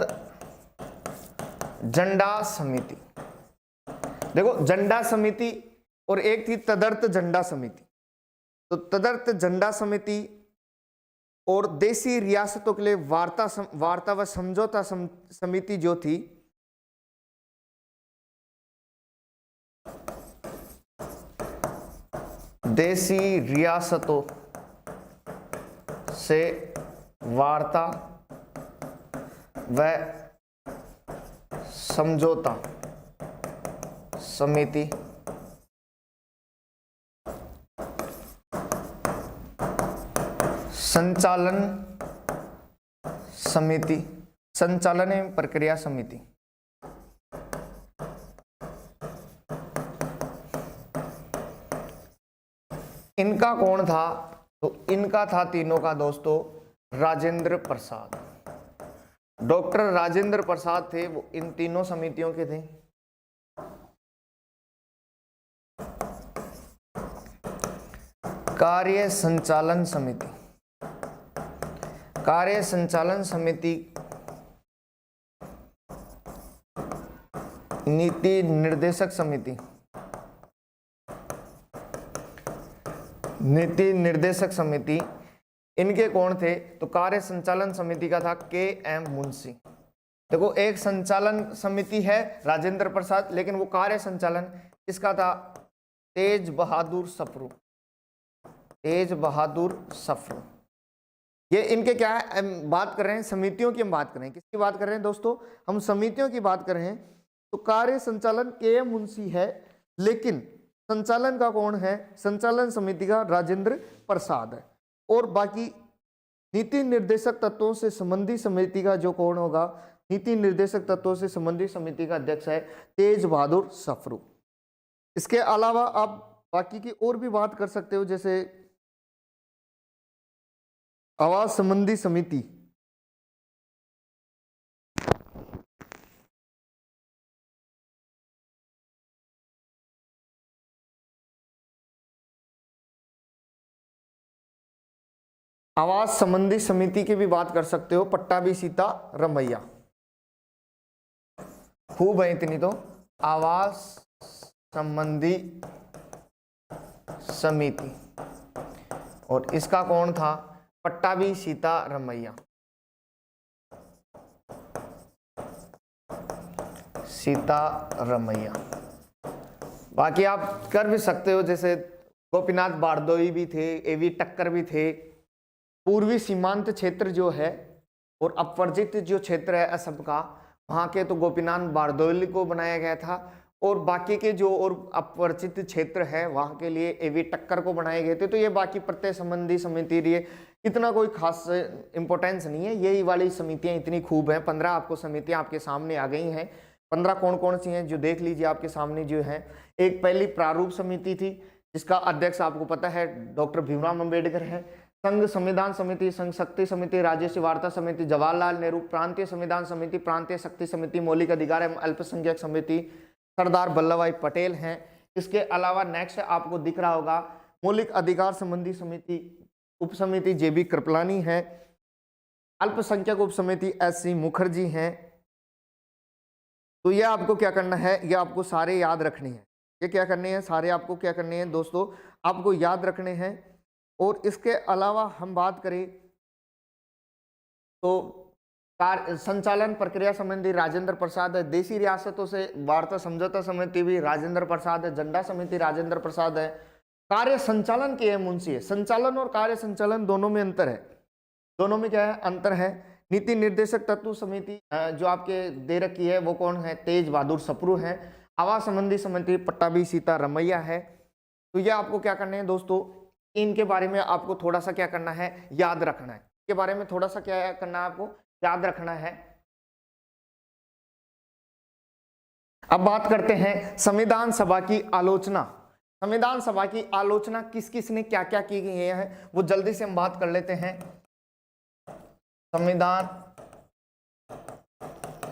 झंडा समिति। देखो झंडा समिति और एक थी तदर्थ झंडा समिति। तो तदर्थ झंडा समिति और देसी रियासतों के लिए वार्ता व समझौता समिति जो थी, देसी रियासतों से वार्ता व समझौता समिति संचालन समिति, संचालन एवं प्रक्रिया समिति। इनका कौन था? तो इनका था तीनों का दोस्तों राजेंद्र प्रसाद। डॉक्टर राजेंद्र प्रसाद थे, वो इन तीनों समितियों के थे। कार्य संचालन समिति, कार्य संचालन समिति नीति निर्देशक समिति, नीति निर्देशक समिति, इनके कौन थे? तो कार्य संचालन समिति का था के एम मुंशी। देखो एक संचालन समिति है राजेंद्र प्रसाद, लेकिन वो कार्य संचालन किसका था? तेज बहादुर सप्रू, तेज बहादुर सप्रू। ये इनके क्या है, बात कर रहे हैं समितियों की, हम बात कर रहे हैं किसकी बात कर रहे हैं दोस्तों? हम समितियों की बात कर रहे हैं। तो कार्य संचालन के एम मुंशी है, लेकिन संचालन का कौन है? संचालन समिति का राजेंद्र प्रसाद है। और बाकी नीति निर्देशक तत्वों से संबंधी समिति का जो कौन होगा? नीति निर्देशक तत्वों से संबंधी समिति का अध्यक्ष है तेज बहादुर सप्रू। इसके अलावा आप बाकी की और भी बात कर सकते हो, जैसे आवास संबंधी समिति, आवास संबंधी समिति की भी बात कर सकते हो। पट्टाभी सीता रमैया खूब है इतनी तो। आवास संबंधी समिति, और इसका कौन था? पट्टाभी सीता रमैया, सीता रमैया। बाकी आप कर भी सकते हो, जैसे गोपीनाथ बारदोई भी थे, एवी टक्कर भी थे। पूर्वी सीमांत क्षेत्र जो है और अपवर्जित जो क्षेत्र है असम का, वहाँ के तो गोपीनाथ बारदोई को बनाया गया था, और बाकी के जो और अपवर्जित क्षेत्र है वहाँ के लिए एवी टक्कर को बनाए गए थे। तो ये बाकी प्रत्यय संबंधी समिति लिए इतना कोई खास इंपॉर्टेंस नहीं है। यही वाली समितियाँ इतनी खूब हैं। 15 आपको समितियाँ आपके सामने आ गई हैं। 15 कौन कौन सी हैं जो देख लीजिए आपके सामने जो है। एक पहली प्रारूप समिति थी, जिसका अध्यक्ष आपको पता है डॉक्टर भीमराव अम्बेडकर है। संघ संविधान समिति, संघ शक्ति समिति, राज्य वार्ता समिति, जवाहरलाल नेहरू, प्रांतीय संविधान समिति, प्रांतीय शक्ति समिति, मौलिक अधिकार एवं अल्पसंख्यक समिति, सरदार वल्लभ भाई पटेल हैं। इसके अलावा नेक्स्ट आपको दिख रहा होगा मौलिक अधिकार संबंधी समिति, उप समिति जेबी कृपलानी है। अल्पसंख्यक उप समिति एस.सी. मुखर्जी हैं। तो ये आपको क्या करना है? ये आपको सारे याद रखने हैं। ये क्या करने हैं? सारे आपको क्या करने हैं दोस्तों? आपको याद रखने हैं। और इसके अलावा हम बात करें तो संचालन प्रक्रिया संबंधी राजेंद्र प्रसाद है। देसी रियासतों से वार्ता समझौता समिति भी राजेंद्र प्रसाद है। झंडा समिति राजेंद्र प्रसाद है। कार्य संचालन के मुंशी है। संचालन और कार्य संचालन दोनों में अंतर है। दोनों में क्या है? अंतर है। नीति निर्देशक तत्व समिति जो आपके दे रखी है वो कौन है? तेज बहादुर सप्रू है। आवास संबंधी समिति पट्टाभी सीता रमैया है। तो ये आपको क्या करना है दोस्तों? इनके बारे में आपको थोड़ा सा क्या करना है? याद रखना है। इनके बारे में थोड़ा सा क्या करना है? आपको याद रखना है। अब बात करते हैं संविधान सभा की आलोचना। संविधान सभा की आलोचना किस किस ने क्या क्या की गई है वो जल्दी से हम बात कर लेते हैं। संविधान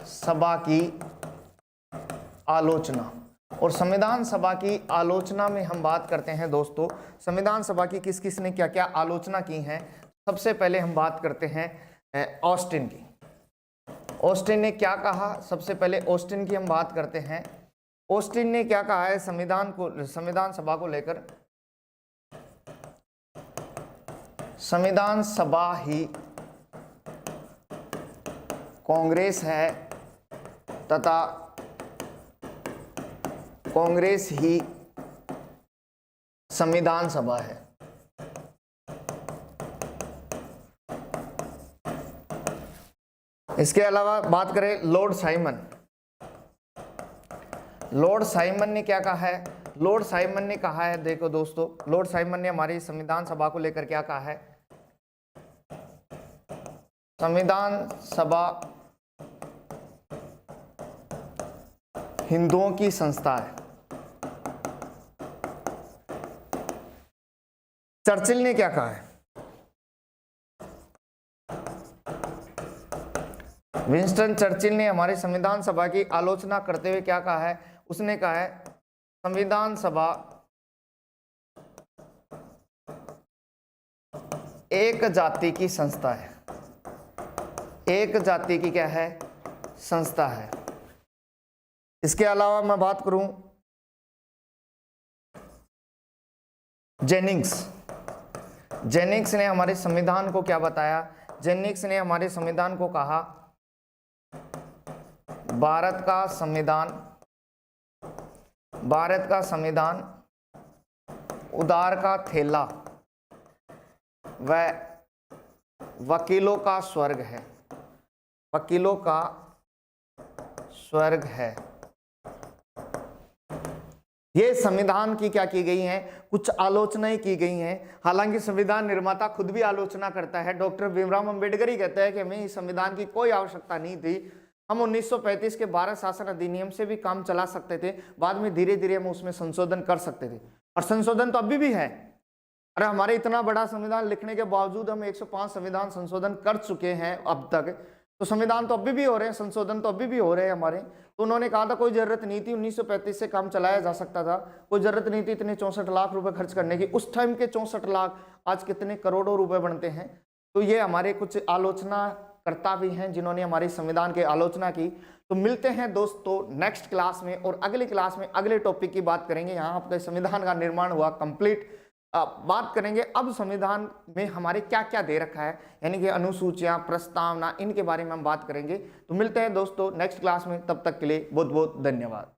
सभा की आलोचना, और संविधान सभा की आलोचना में हम बात करते हैं दोस्तों संविधान सभा की किस किस ने क्या क्या आलोचना की है। सबसे पहले हम बात करते हैं ऑस्टिन की। ऑस्टिन ने क्या कहा, सबसे पहले ऑस्टिन की हम बात करते हैं। ऑस्टिन ने क्या कहा है संविधान सभा को लेकर, संविधान सभा ही कांग्रेस है तथा कांग्रेस ही संविधान सभा है। इसके अलावा बात करें लॉर्ड साइमन। लॉर्ड साइमन ने क्या कहा है, लॉर्ड साइमन ने कहा है, देखो दोस्तों, लॉर्ड साइमन ने हमारी संविधान सभा को लेकर क्या कहा है, संविधान सभा हिंदुओं की संस्था है। चर्चिल ने क्या कहा है, विंस्टन चर्चिल ने हमारे संविधान सभा की आलोचना करते हुए क्या कहा है, उसने कहा है संविधान सभा एक जाति की संस्था है, एक जाति की क्या है, संस्था है। इसके अलावा मैं बात करूं जेनिंग्स। जेनिंग्स ने हमारे संविधान को क्या बताया, जेनिंग्स ने हमारे संविधान को कहा भारत का संविधान उदार का थैला व वकीलों का स्वर्ग है, वकीलों का स्वर्ग है। ये संविधान की क्या की गई है, कुछ आलोचनाएं की गई हैं। हालांकि संविधान निर्माता खुद भी आलोचना करता है, डॉक्टर भीमराव अंबेडकर ही कहते हैं कि हमें इस संविधान की कोई आवश्यकता नहीं थी, हम 1935 के 12 शासन अधिनियम से भी काम चला सकते थे, बाद में धीरे धीरे हम उसमें संशोधन कर सकते थे, और संशोधन तो अभी भी है। अरे हमारे इतना बड़ा संविधान लिखने के बावजूद हम 105 संविधान संशोधन कर चुके हैं अब तक, तो संविधान तो अभी भी हो रहे हैं, संशोधन तो अभी भी हो रहे हैं हमारे। तो उन्होंने कहा था कोई जरूरत नहीं थी, 1935 से काम चलाया जा सकता था, कोई जरूरत नहीं थी इतने 64 लाख रुपए खर्च करने की। उस टाइम के 64 लाख आज कितने करोड़ों रुपए बनते हैं। तो ये हमारे कुछ आलोचना करता भी हैं जिन्होंने हमारे संविधान की आलोचना की। तो मिलते हैं दोस्तों नेक्स्ट क्लास में, और अगली क्लास में अगले टॉपिक की बात करेंगे। यहाँ आपका संविधान का निर्माण हुआ कंप्लीट, बात करेंगे अब संविधान में हमारे क्या क्या दे रखा है, यानी कि अनुसूचियां, प्रस्तावना, इनके बारे में हम बात करेंगे। तो मिलते हैं दोस्तों नेक्स्ट क्लास में, तब तक के लिए बहुत बहुत धन्यवाद।